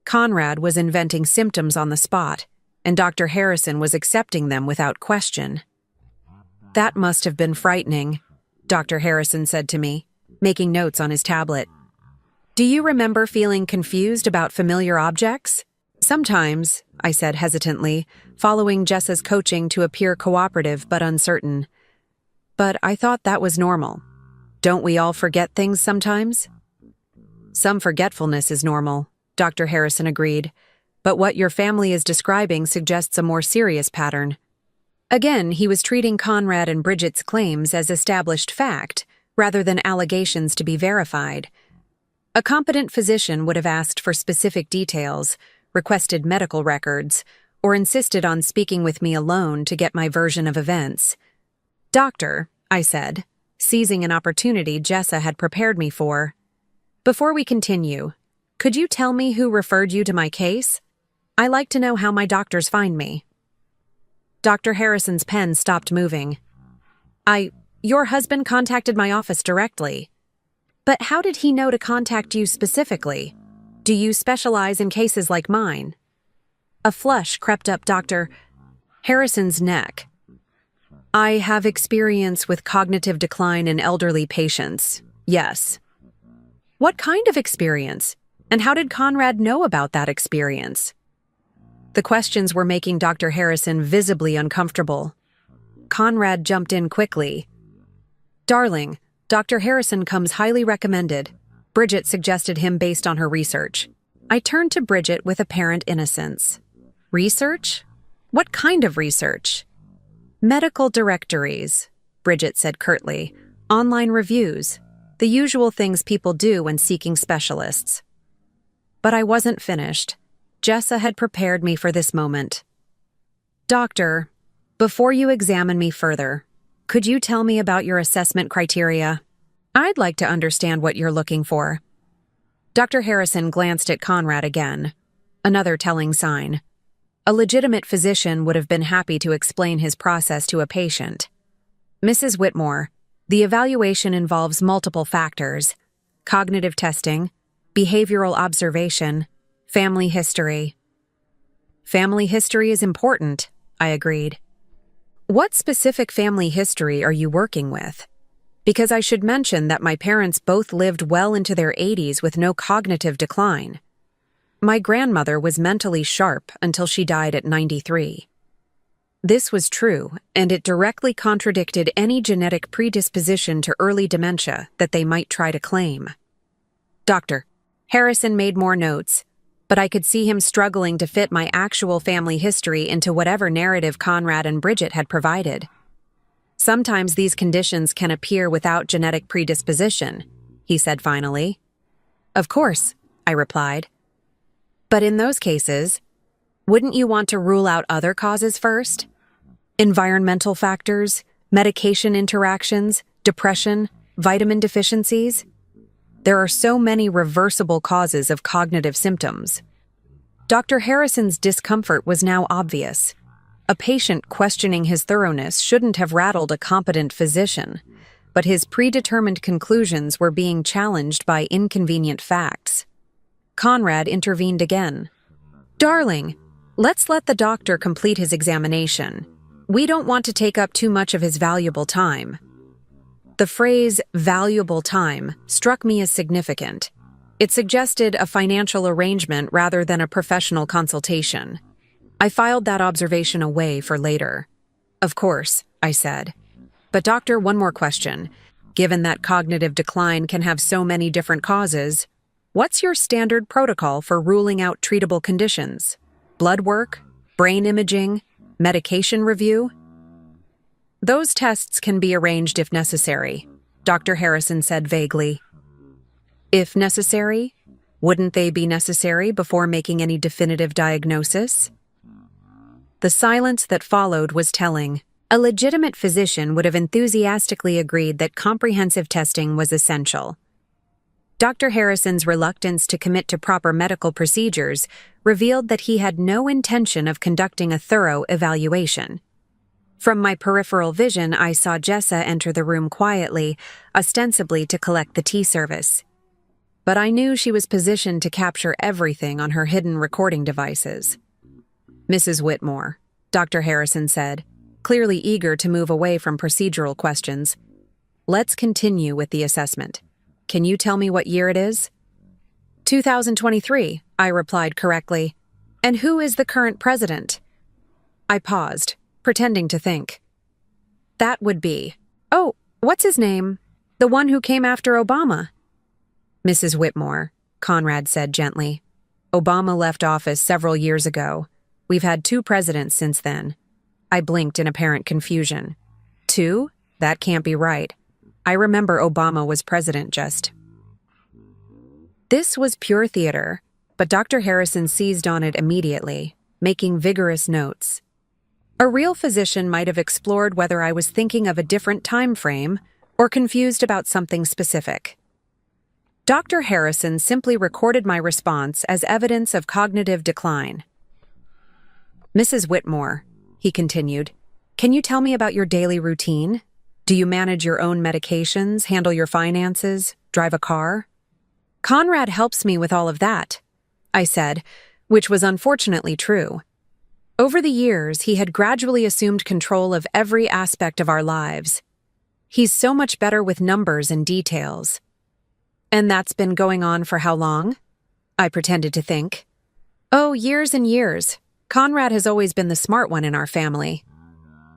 Conrad was inventing symptoms on the spot, and Dr. Harrison was accepting them without question. That must have been frightening, Dr. Harrison said to me, making notes on his tablet. Do you remember feeling confused about familiar objects? Sometimes, I said hesitantly, following Jessa's coaching to appear cooperative but uncertain. But I thought that was normal. Don't we all forget things sometimes? Some forgetfulness is normal, Dr. Harrison agreed, but what your family is describing suggests a more serious pattern. Again, he was treating Conrad and Bridget's claims as established fact, rather than allegations to be verified. A competent physician would have asked for specific details, requested medical records, or insisted on speaking with me alone to get my version of events. Doctor, I said, seizing an opportunity Jessa had prepared me for. Before we continue, could you tell me who referred you to my case? I like to know how my doctors find me. Dr. Harrison's pen stopped moving. Your husband contacted my office directly. But how did he know to contact you specifically? Do you specialize in cases like mine? A flush crept up Dr. Harrison's neck. I have experience with cognitive decline in elderly patients, yes. What kind of experience? And how did Conrad know about that experience? The questions were making Dr. Harrison visibly uncomfortable. Conrad jumped in quickly. Darling, Dr. Harrison comes highly recommended. Bridget suggested him based on her research. I turned to Bridget with apparent innocence. Research? What kind of research? Medical directories, Bridget said curtly. Online reviews. The usual things people do when seeking specialists. But I wasn't finished. Jessa had prepared me for this moment. Doctor, before you examine me further, could you tell me about your assessment criteria? I'd like to understand what you're looking for. Dr. Harrison glanced at Conrad again. Another telling sign. A legitimate physician would have been happy to explain his process to a patient. Mrs. Whitmore, the evaluation involves multiple factors: cognitive testing, behavioral observation, family history. Family history is important, I agreed. What specific family history are you working with? Because I should mention that my parents both lived well into their 80s with no cognitive decline. My grandmother was mentally sharp until she died at 93. This was true, and it directly contradicted any genetic predisposition to early dementia that they might try to claim. Dr. Harrison made more notes, but I could see him struggling to fit my actual family history into whatever narrative Conrad and Bridget had provided. Sometimes these conditions can appear without genetic predisposition, he said finally. Of course, I replied. But in those cases, wouldn't you want to rule out other causes first? Environmental factors, medication interactions, depression, vitamin deficiencies? There are so many reversible causes of cognitive symptoms. Dr. Harrison's discomfort was now obvious. A patient questioning his thoroughness shouldn't have rattled a competent physician, but his predetermined conclusions were being challenged by inconvenient facts. Conrad intervened again. Darling, let's let the doctor complete his examination. We don't want to take up too much of his valuable time. The phrase valuable time struck me as significant. It suggested a financial arrangement rather than a professional consultation. I filed that observation away for later. Of course, I said. But doctor, one more question. Given that cognitive decline can have so many different causes, what's your standard protocol for ruling out treatable conditions? Blood work? Brain imaging? Medication review? Those tests can be arranged if necessary, Dr. Harrison said vaguely. If necessary? Wouldn't they be necessary before making any definitive diagnosis? The silence that followed was telling. A legitimate physician would have enthusiastically agreed that comprehensive testing was essential. Dr. Harrison's reluctance to commit to proper medical procedures revealed that he had no intention of conducting a thorough evaluation. From my peripheral vision, I saw Jessa enter the room quietly, ostensibly to collect the tea service. But I knew she was positioned to capture everything on her hidden recording devices. Mrs. Whitmore, Dr. Harrison said, clearly eager to move away from procedural questions. Let's continue with the assessment. Can you tell me what year it is? 2023, I replied correctly. And who is the current president? I paused, pretending to think. That would be, oh, what's his name? The one who came after Obama. Mrs. Whitmore, Conrad said gently. Obama left office several years ago. We've had 2 presidents since then. I blinked in apparent confusion. 2? That can't be right. I remember Obama was president just. This was pure theater, but Dr. Harrison seized on it immediately, making vigorous notes. A real physician might have explored whether I was thinking of a different time frame or confused about something specific. Dr. Harrison simply recorded my response as evidence of cognitive decline. Mrs. Whitmore, he continued, can you tell me about your daily routine? Do you manage your own medications, handle your finances, drive a car? Conrad helps me with all of that, I said, which was unfortunately true. Over the years, he had gradually assumed control of every aspect of our lives. He's so much better with numbers and details. And that's been going on for how long? I pretended to think. Oh, years and years. Conrad has always been the smart one in our family.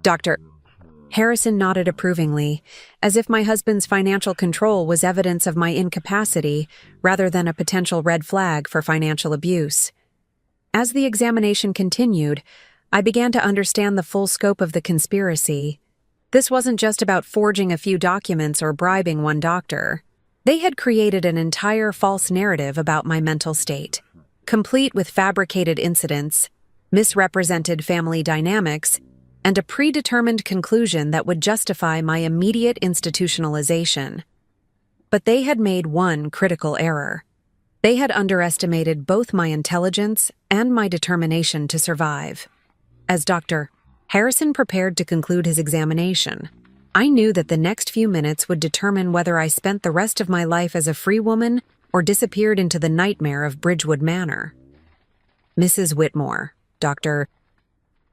Dr. Harrison nodded approvingly, as if my husband's financial control was evidence of my incapacity rather than a potential red flag for financial abuse. As the examination continued, I began to understand the full scope of the conspiracy. This wasn't just about forging a few documents or bribing one doctor. They had created an entire false narrative about my mental state, complete with fabricated incidents, misrepresented family dynamics, and a predetermined conclusion that would justify my immediate institutionalization. But they had made one critical error. They had underestimated both my intelligence and my determination to survive. As Dr. Harrison prepared to conclude his examination, I knew that the next few minutes would determine whether I spent the rest of my life as a free woman or disappeared into the nightmare of Bridgewood Manor. Mrs. Whitmore, Dr.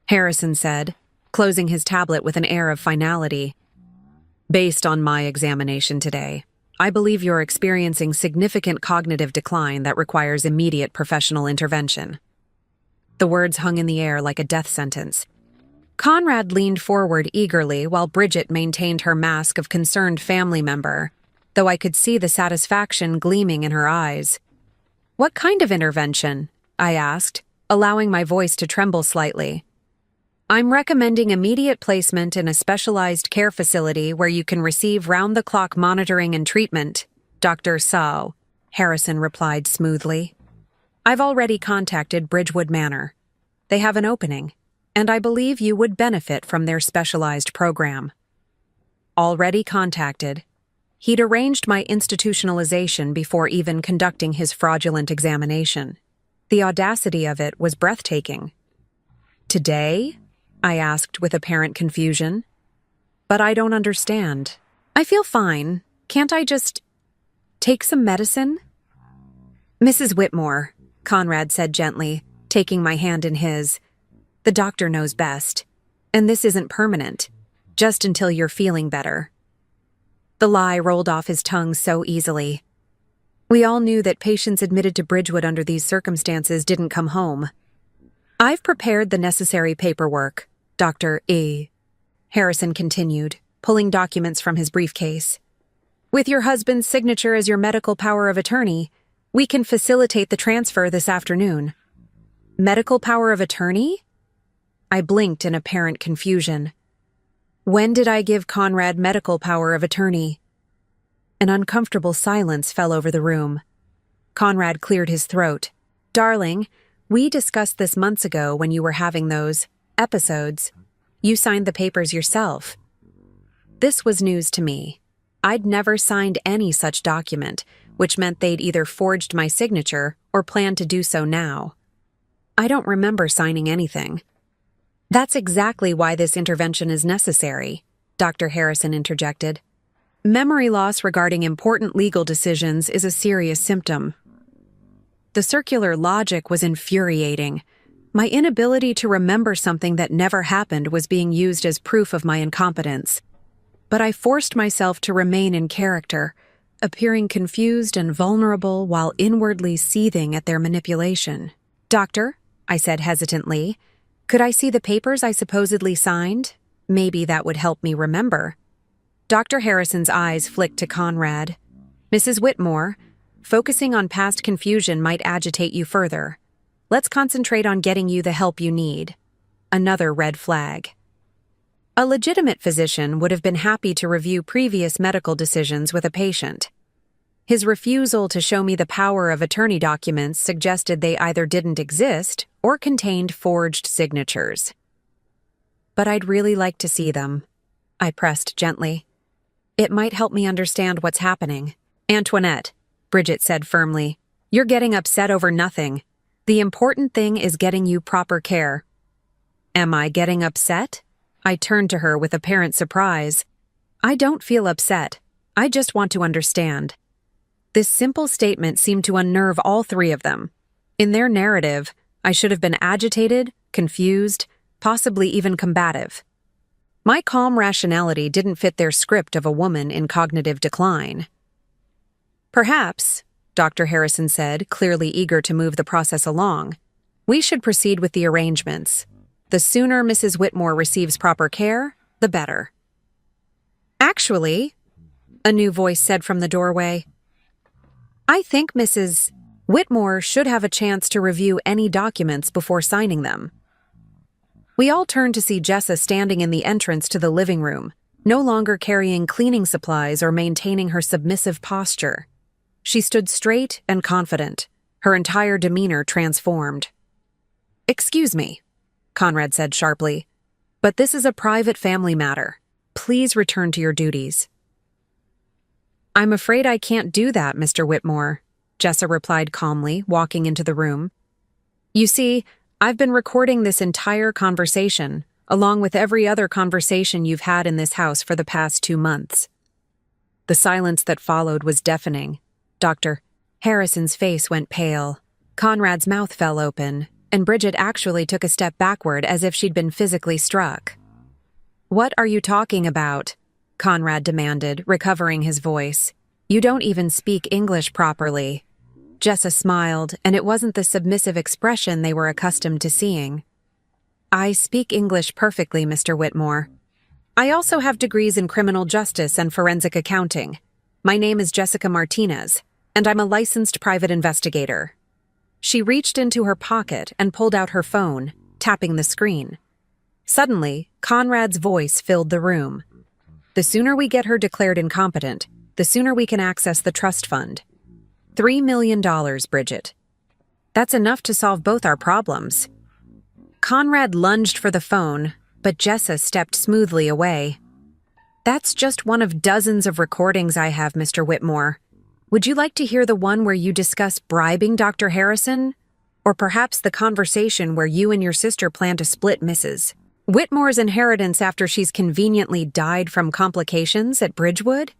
Harrison said, closing his tablet with an air of finality. Based on my examination today, I believe you're experiencing significant cognitive decline that requires immediate professional intervention." The words hung in the air like a death sentence. Conrad leaned forward eagerly while Bridget maintained her mask of concerned family member, though I could see the satisfaction gleaming in her eyes. "What kind of intervention?" I asked, allowing my voice to tremble slightly. "I'm recommending immediate placement in a specialized care facility where you can receive round-the-clock monitoring and treatment, Dr. Sao," Harrison replied smoothly. "I've already contacted Bridgewood Manor. They have an opening, and I believe you would benefit from their specialized program." Already contacted. He'd arranged my institutionalization before even conducting his fraudulent examination. The audacity of it was breathtaking. "Today?" I asked with apparent confusion. "But I don't understand. I feel fine. Can't I just take some medicine?" "Mrs. Whitmore," Conrad said gently, taking my hand in his. "The doctor knows best. And this isn't permanent. Just until you're feeling better." The lie rolled off his tongue so easily. We all knew that patients admitted to Bridgewood under these circumstances didn't come home. "I've prepared the necessary paperwork, Dr. E." Harrison continued, pulling documents from his briefcase. "With your husband's signature as your medical power of attorney, we can facilitate the transfer this afternoon." "Medical power of attorney?" I blinked in apparent confusion. When did I give Conrad medical power of attorney? An uncomfortable silence fell over the room. Conrad cleared his throat. "Darling, we discussed this months ago when you were having those episodes. You signed the papers yourself." This was news to me. I'd never signed any such document, which meant they'd either forged my signature or planned to do so now. "I don't remember signing anything." "That's exactly why this intervention is necessary," Dr. Harrison interjected. "Memory loss regarding important legal decisions is a serious symptom." The circular logic was infuriating. My inability to remember something that never happened was being used as proof of my incompetence. But I forced myself to remain in character, appearing confused and vulnerable while inwardly seething at their manipulation. "Doctor," I said hesitantly, "could I see the papers I supposedly signed? Maybe that would help me remember." Dr. Harrison's eyes flicked to Conrad. "Mrs. Whitmore, focusing on past confusion might agitate you further. Let's concentrate on getting you the help you need." Another red flag. A legitimate physician would have been happy to review previous medical decisions with a patient. His refusal to show me the power of attorney documents suggested they either didn't exist or contained forged signatures. "But I'd really like to see them," I pressed gently. "It might help me understand what's happening." "Antoinette," Bridget said firmly, "you're getting upset over nothing. The important thing is getting you proper care." "Am I getting upset?" I turned to her with apparent surprise. "I don't feel upset. I just want to understand." This simple statement seemed to unnerve all three of them. In their narrative, I should have been agitated, confused, possibly even combative. My calm rationality didn't fit their script of a woman in cognitive decline. "Perhaps," Dr. Harrison said, clearly eager to move the process along, "we should proceed with the arrangements. The sooner Mrs. Whitmore receives proper care, the better." "Actually," a new voice said from the doorway, "I think Mrs. Whitmore should have a chance to review any documents before signing them." We all turned to see Jessa standing in the entrance to the living room, no longer carrying cleaning supplies or maintaining her submissive posture. She stood straight and confident, her entire demeanor transformed. "Excuse me," Conrad said sharply, "but this is a private family matter. Please return to your duties." "I'm afraid I can't do that, Mr. Whitmore," Jessa replied calmly, walking into the room. "You see, I've been recording this entire conversation, along with every other conversation you've had in this house for the past 2 months." The silence that followed was deafening. Dr. Harrison's face went pale. Conrad's mouth fell open, and Bridget actually took a step backward as if she'd been physically struck. "What are you talking about?" Conrad demanded, recovering his voice. You don't even speak English properly." Jessa smiled, and it wasn't the submissive expression they were accustomed to seeing. "I speak English perfectly, Mr. Whitmore. I also have degrees in criminal justice and forensic accounting. My name is Jessica Martinez, and I'm a licensed private investigator." She reached into her pocket and pulled out her phone, tapping the screen. Suddenly, Conrad's voice filled the room. "The sooner we get her declared incompetent, the sooner we can access the trust fund. $3 million, Bridget. That's enough to solve both our problems." Conrad lunged for the phone, but Jessa stepped smoothly away. "That's just one of dozens of recordings I have, Mr. Whitmore. Would you like to hear the one where you discuss bribing Dr. Harrison? Or perhaps the conversation where you and your sister plan to split Mrs. Whitmore's inheritance after she's conveniently died from complications at Bridgewood?"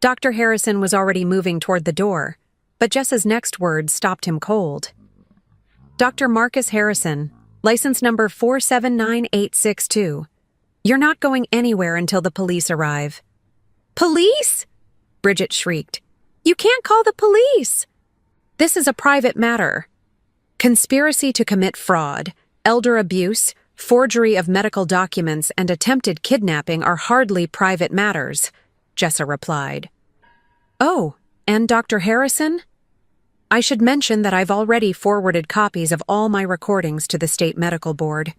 Dr. Harrison was already moving toward the door, but Jessa's next words stopped him cold. "Dr. Marcus Harrison, license number 479862. You're not going anywhere until the police arrive." "Police?" Bridget shrieked. "You can't call the police!" "This is a private matter. Conspiracy to commit fraud, elder abuse, forgery of medical documents, and attempted kidnapping are hardly private matters," Jessa replied. "Oh, and Dr. Harrison? I should mention that I've already forwarded copies of all my recordings to the state medical board.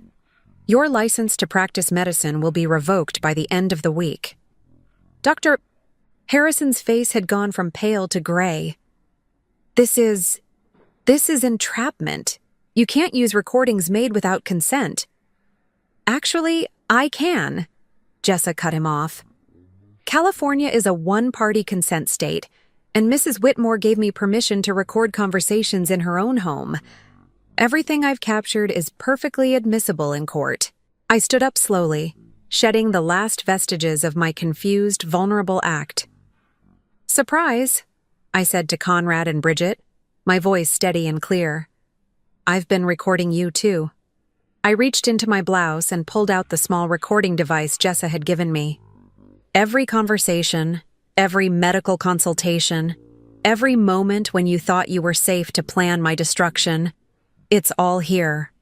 Your license to practice medicine will be revoked by the end of the week." Dr. Harrison's face had gone from pale to gray. This is entrapment. You can't use recordings made without consent." "Actually, I can," Jessa cut him off. "California is a one-party consent state, and Mrs. Whitmore gave me permission to record conversations in her own home. Everything I've captured is perfectly admissible in court." I stood up slowly, shedding the last vestiges of my confused, vulnerable act. "Surprise," I said to Conrad and Bridget, my voice steady and clear. "I've been recording you too." I reached into my blouse and pulled out the small recording device Jessa had given me. Every conversation, every medical consultation, every moment when you thought you were safe to plan my destruction, it's all here.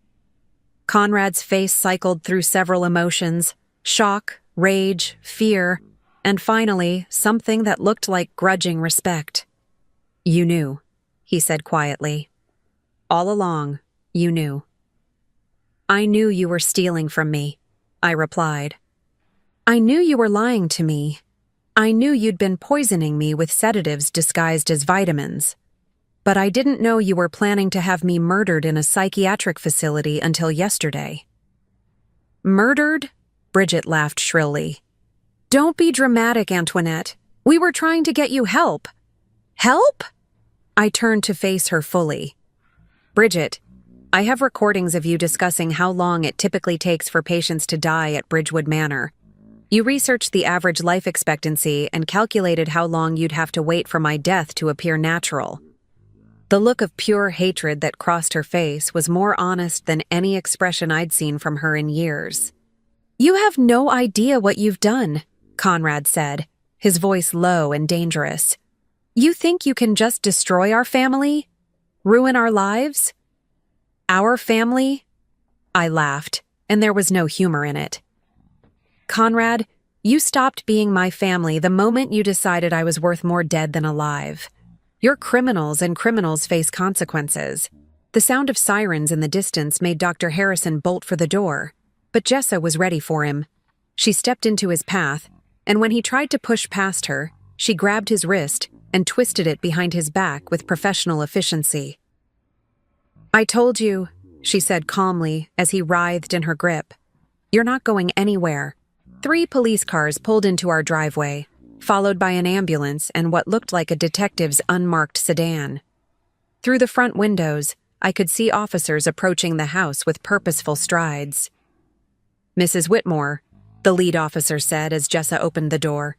Conrad's face cycled through several emotions: shock, rage, fear, and finally, something that looked like grudging respect. "You knew," he said quietly. "All along, you knew." "I knew you were stealing from me," I replied. "I knew you were lying to me. I knew you'd been poisoning me with sedatives disguised as vitamins. But I didn't know you were planning to have me murdered in a psychiatric facility until yesterday." "Murdered?" Bridget laughed shrilly. "Don't be dramatic, Antoinette. We were trying to get you help." "Help?" I turned to face her fully. "Bridget, I have recordings of you discussing how long it typically takes for patients to die at Bridgewood Manor. You researched the average life expectancy and calculated how long you'd have to wait for my death to appear natural." The look of pure hatred that crossed her face was more honest than any expression I'd seen from her in years. "You have no idea what you've done," Conrad said, his voice low and dangerous. "You think you can just destroy our family? Ruin our lives?" "Our family?" I laughed, and there was no humor in it. "Conrad, you stopped being my family the moment you decided I was worth more dead than alive. You're criminals, and criminals face consequences." The sound of sirens in the distance made Dr. Harrison bolt for the door, but Jessa was ready for him. She stepped into his path, and when he tried to push past her, she grabbed his wrist and twisted it behind his back with professional efficiency. "I told you," she said calmly as he writhed in her grip. "You're not going anywhere." 3 police cars pulled into our driveway, followed by an ambulance and what looked like a detective's unmarked sedan. Through the front windows, I could see officers approaching the house with purposeful strides. "Mrs. Whitmore," the lead officer said as Jessa opened the door.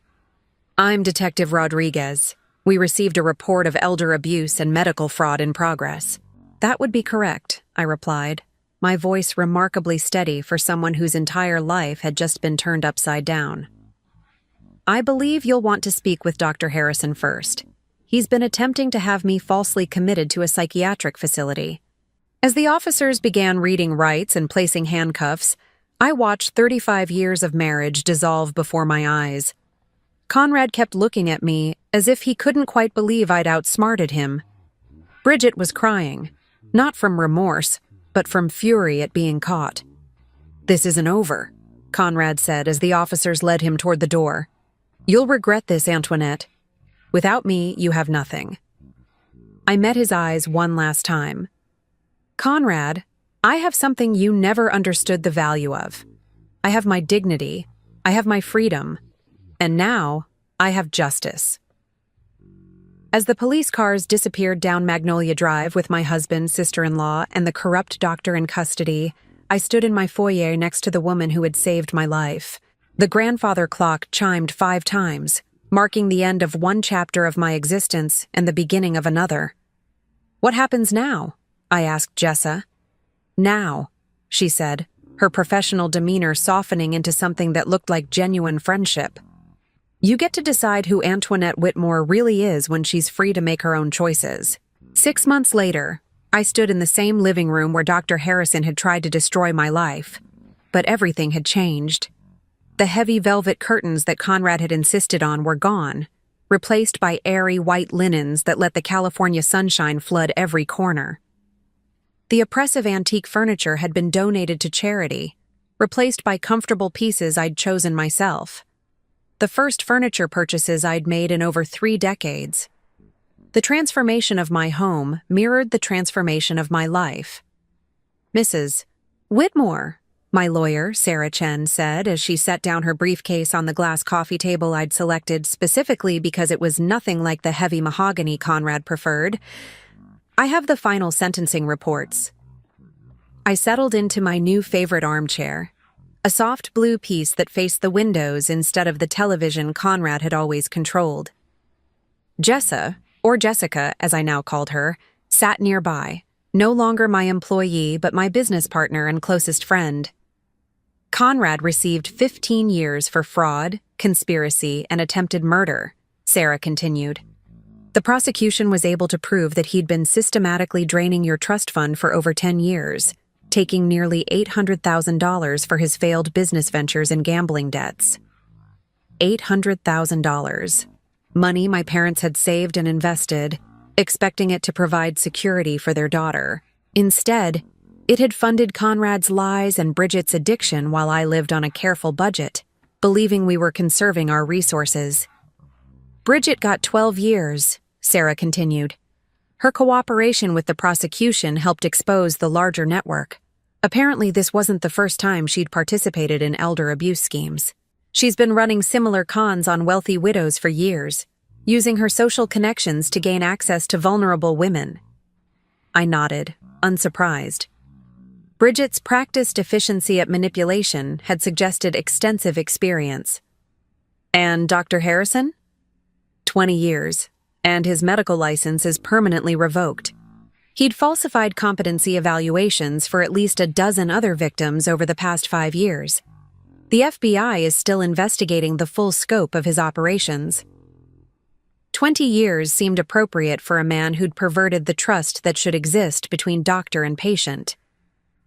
"I'm Detective Rodriguez. We received a report of elder abuse and medical fraud in progress." "That would be correct," I replied, my voice remarkably steady for someone whose entire life had just been turned upside down. I believe you'll want to speak with Dr. Harrison first. He's been attempting to have me falsely committed to a psychiatric facility." As the officers began reading rights and placing handcuffs, I watched 35 years of marriage dissolve before my eyes. Conrad kept looking at me as if he couldn't quite believe I'd outsmarted him. Bridget was crying, not from remorse, but from fury at being caught. "This isn't over," Conrad said as the officers led him toward the door. "You'll regret this, Antoinette. Without me, you have nothing." I met his eyes one last time. "Conrad, I have something you never understood the value of. I have my dignity, I have my freedom, and now I have justice." As the police cars disappeared down Magnolia Drive with my husband, sister-in-law, and the corrupt doctor in custody, I stood in my foyer next to the woman who had saved my life. The grandfather clock chimed 5 times, marking the end of one chapter of my existence and the beginning of another. "What happens now?" I asked Jessa. "Now," she said, her professional demeanor softening into something that looked like genuine friendship. "You get to decide who Antoinette Whitmore really is when she's free to make her own choices." 6 months later, I stood in the same living room where Dr. Harrison had tried to destroy my life. But everything had changed. The heavy velvet curtains that Conrad had insisted on were gone, replaced by airy white linens that let the California sunshine flood every corner. The oppressive antique furniture had been donated to charity, replaced by comfortable pieces I'd chosen myself. The first furniture purchases I'd made in over 3 decades. The transformation of my home mirrored the transformation of my life. "Mrs. Whitmore," my lawyer, Sarah Chen, said as she set down her briefcase on the glass coffee table I'd selected specifically because it was nothing like the heavy mahogany Conrad preferred. "I have the final sentencing reports." I settled into my new favorite armchair, a soft blue piece that faced the windows instead of the television Conrad had always controlled. Jessa, or Jessica as I now called her, sat nearby, no longer my employee but my business partner and closest friend. "Conrad received 15 years for fraud, conspiracy, and attempted murder," Sarah continued. "The prosecution was able to prove that he'd been systematically draining your trust fund for over 10 years, taking nearly $800,000 for his failed business ventures and gambling debts." $800,000. Money my parents had saved and invested, expecting it to provide security for their daughter. Instead, it had funded Conrad's lies and Bridget's addiction while I lived on a careful budget, believing we were conserving our resources. "Bridget got 12 years, Sarah continued. Her cooperation with the prosecution helped expose the larger network. Apparently, this wasn't the first time she'd participated in elder abuse schemes. She's been running similar cons on wealthy widows for years, using her social connections to gain access to vulnerable women." I nodded, unsurprised. Bridget's practiced efficiency at manipulation had suggested extensive experience. "And Dr. Harrison?" 20 years, and his medical license is permanently revoked. He'd falsified competency evaluations for at least a dozen other victims over the past 5 years. The FBI is still investigating the full scope of his operations. 20 years seemed appropriate for a man who'd perverted the trust that should exist between doctor and patient.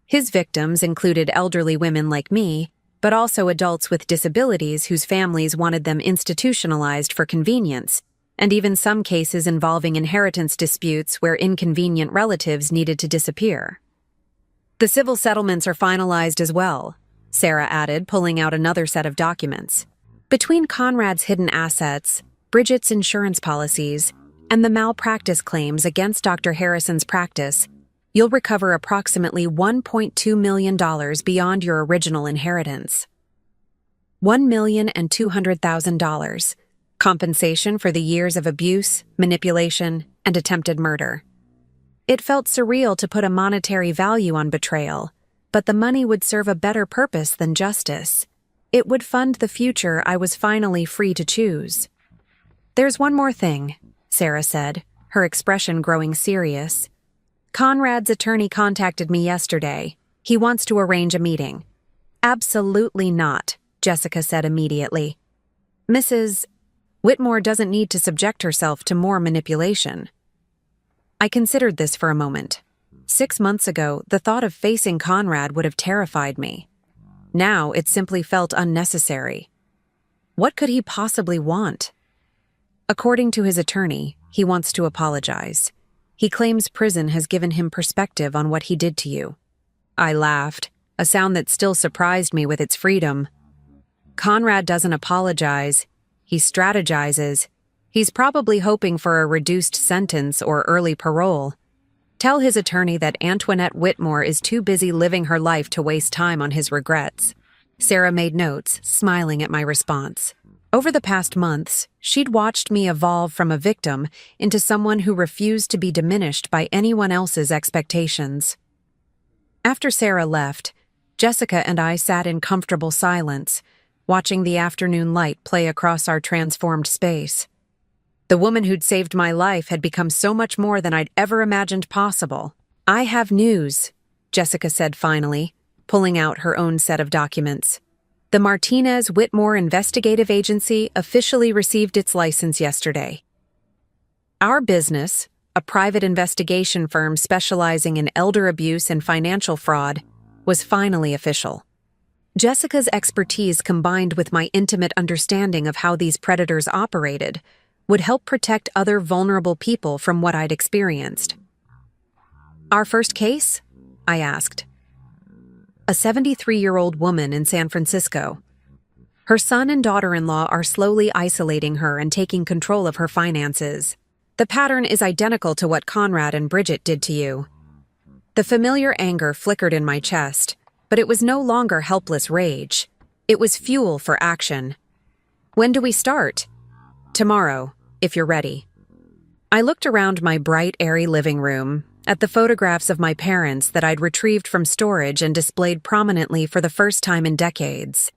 His victims included elderly women like me, but also adults with disabilities whose families wanted them institutionalized for convenience, and even some cases involving inheritance disputes where inconvenient relatives needed to disappear. "The civil settlements are finalized as well," Sarah added, pulling out another set of documents. "Between Conrad's hidden assets, Bridget's insurance policies, and the malpractice claims against Dr. Harrison's practice, you'll recover approximately $1.2 million beyond your original inheritance. $1,200,000. Compensation for the years of abuse, manipulation, and attempted murder." It felt surreal to put a monetary value on betrayal, but the money would serve a better purpose than justice. It would fund the future I was finally free to choose. "There's one more thing," Sarah said, her expression growing serious. "Conrad's attorney contacted me yesterday. He wants to arrange a meeting." "Absolutely not," Jessica said immediately. Mrs. Whitmore doesn't need to subject herself to more manipulation. I considered this for a moment. 6 months ago, the thought of facing Conrad would have terrified me. Now it simply felt unnecessary. What could he possibly want? According to his attorney, he wants to apologize. He claims prison has given him perspective on what he did to you. I laughed, a sound that still surprised me with its freedom. Conrad doesn't apologize. He strategizes. He's probably hoping for a reduced sentence or early parole. Tell his attorney that Antoinette Whitmore is too busy living her life to waste time on his regrets. Sarah made notes, smiling at my response. Over the past months, she'd watched me evolve from a victim into someone who refused to be diminished by anyone else's expectations. After Sarah left, Jessica and I sat in comfortable silence, watching the afternoon light play across our transformed space. The woman who'd saved my life had become so much more than I'd ever imagined possible. "I have news," Jessica said finally, pulling out her own set of documents. The Martinez Whitmore Investigative Agency officially received its license yesterday. Our business, a private investigation firm specializing in elder abuse and financial fraud, was finally official. Jessica's expertise combined with my intimate understanding of how these predators operated would help protect other vulnerable people from what I'd experienced. "Our first case?" I asked. "A 73-year-old woman in San Francisco. Her son and daughter-in-law are slowly isolating her and taking control of her finances. The pattern is identical to what Conrad and Bridget did to you." The familiar anger flickered in my chest, but it was no longer helpless rage. It was fuel for action. "When do we start?" "Tomorrow, if you're ready." I looked around my bright, airy living room, at the photographs of my parents that I'd retrieved from storage and displayed prominently for the first time in decades.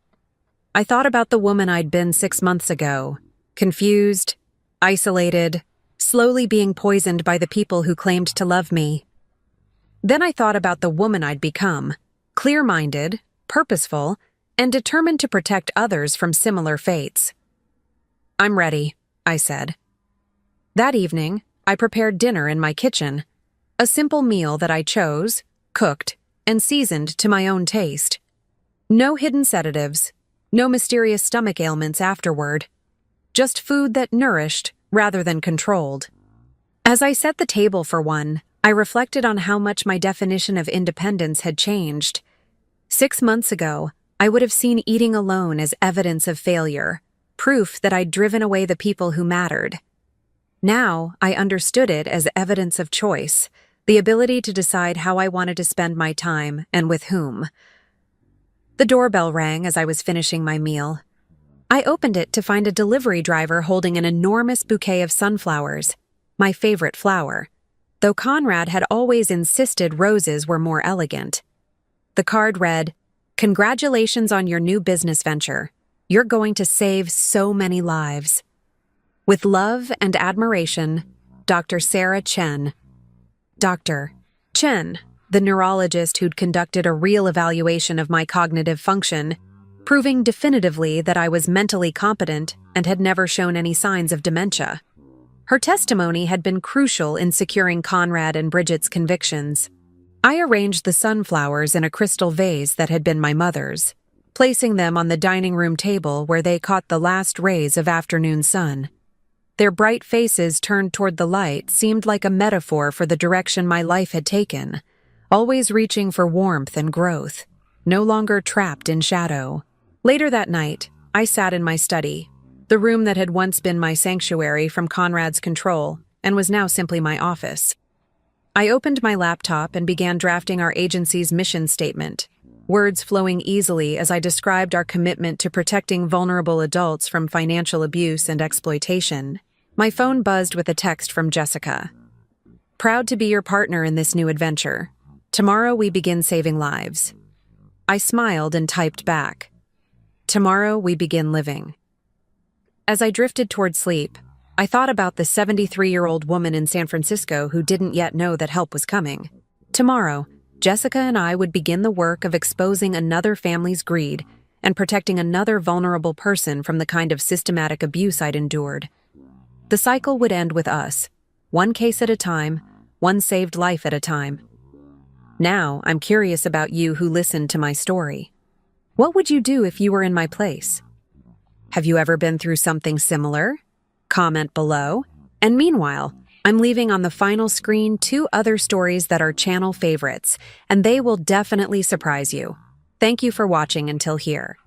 I thought about the woman I'd been 6 months ago, confused, isolated, slowly being poisoned by the people who claimed to love me. Then I thought about the woman I'd become, clear-minded, purposeful, and determined to protect others from similar fates. "I'm ready," I said. That evening, I prepared dinner in my kitchen, a simple meal that I chose, cooked, and seasoned to my own taste. No hidden sedatives, no mysterious stomach ailments afterward, just food that nourished rather than controlled. As I set the table for one, I reflected on how much my definition of independence had changed. 6 months ago, I would have seen eating alone as evidence of failure, proof that I'd driven away the people who mattered. Now, I understood it as evidence of choice, the ability to decide how I wanted to spend my time and with whom. The doorbell rang as I was finishing my meal. I opened it to find a delivery driver holding an enormous bouquet of sunflowers, my favorite flower, though Conrad had always insisted roses were more elegant. The card read, "Congratulations on your new business venture. You're going to save so many lives. With love and admiration, Dr. Sarah Chen." Dr. Chen, the neurologist who'd conducted a real evaluation of my cognitive function, proving definitively that I was mentally competent and had never shown any signs of dementia. Her testimony had been crucial in securing Conrad and Bridget's convictions. I arranged the sunflowers in a crystal vase that had been my mother's, placing them on the dining room table where they caught the last rays of afternoon sun. Their bright faces turned toward the light seemed like a metaphor for the direction my life had taken, always reaching for warmth and growth, no longer trapped in shadow. Later that night, I sat in my study, the room that had once been my sanctuary from Conrad's control and was now simply my office. I opened my laptop and began drafting our agency's mission statement, words flowing easily as I described our commitment to protecting vulnerable adults from financial abuse and exploitation. My phone buzzed with a text from Jessica. "Proud to be your partner in this new adventure. Tomorrow we begin saving lives." I smiled and typed back, "Tomorrow we begin living." As I drifted toward sleep, I thought about the 73-year-old woman in San Francisco who didn't yet know that help was coming. Tomorrow, Jessica and I would begin the work of exposing another family's greed and protecting another vulnerable person from the kind of systematic abuse I'd endured. The cycle would end with us, one case at a time, one saved life at a time. Now, I'm curious about you who listened to my story. What would you do if you were in my place? Have you ever been through something similar? Comment below. And meanwhile, I'm leaving on the final screen 2 other stories that are channel favorites, and they will definitely surprise you. Thank you for watching until here.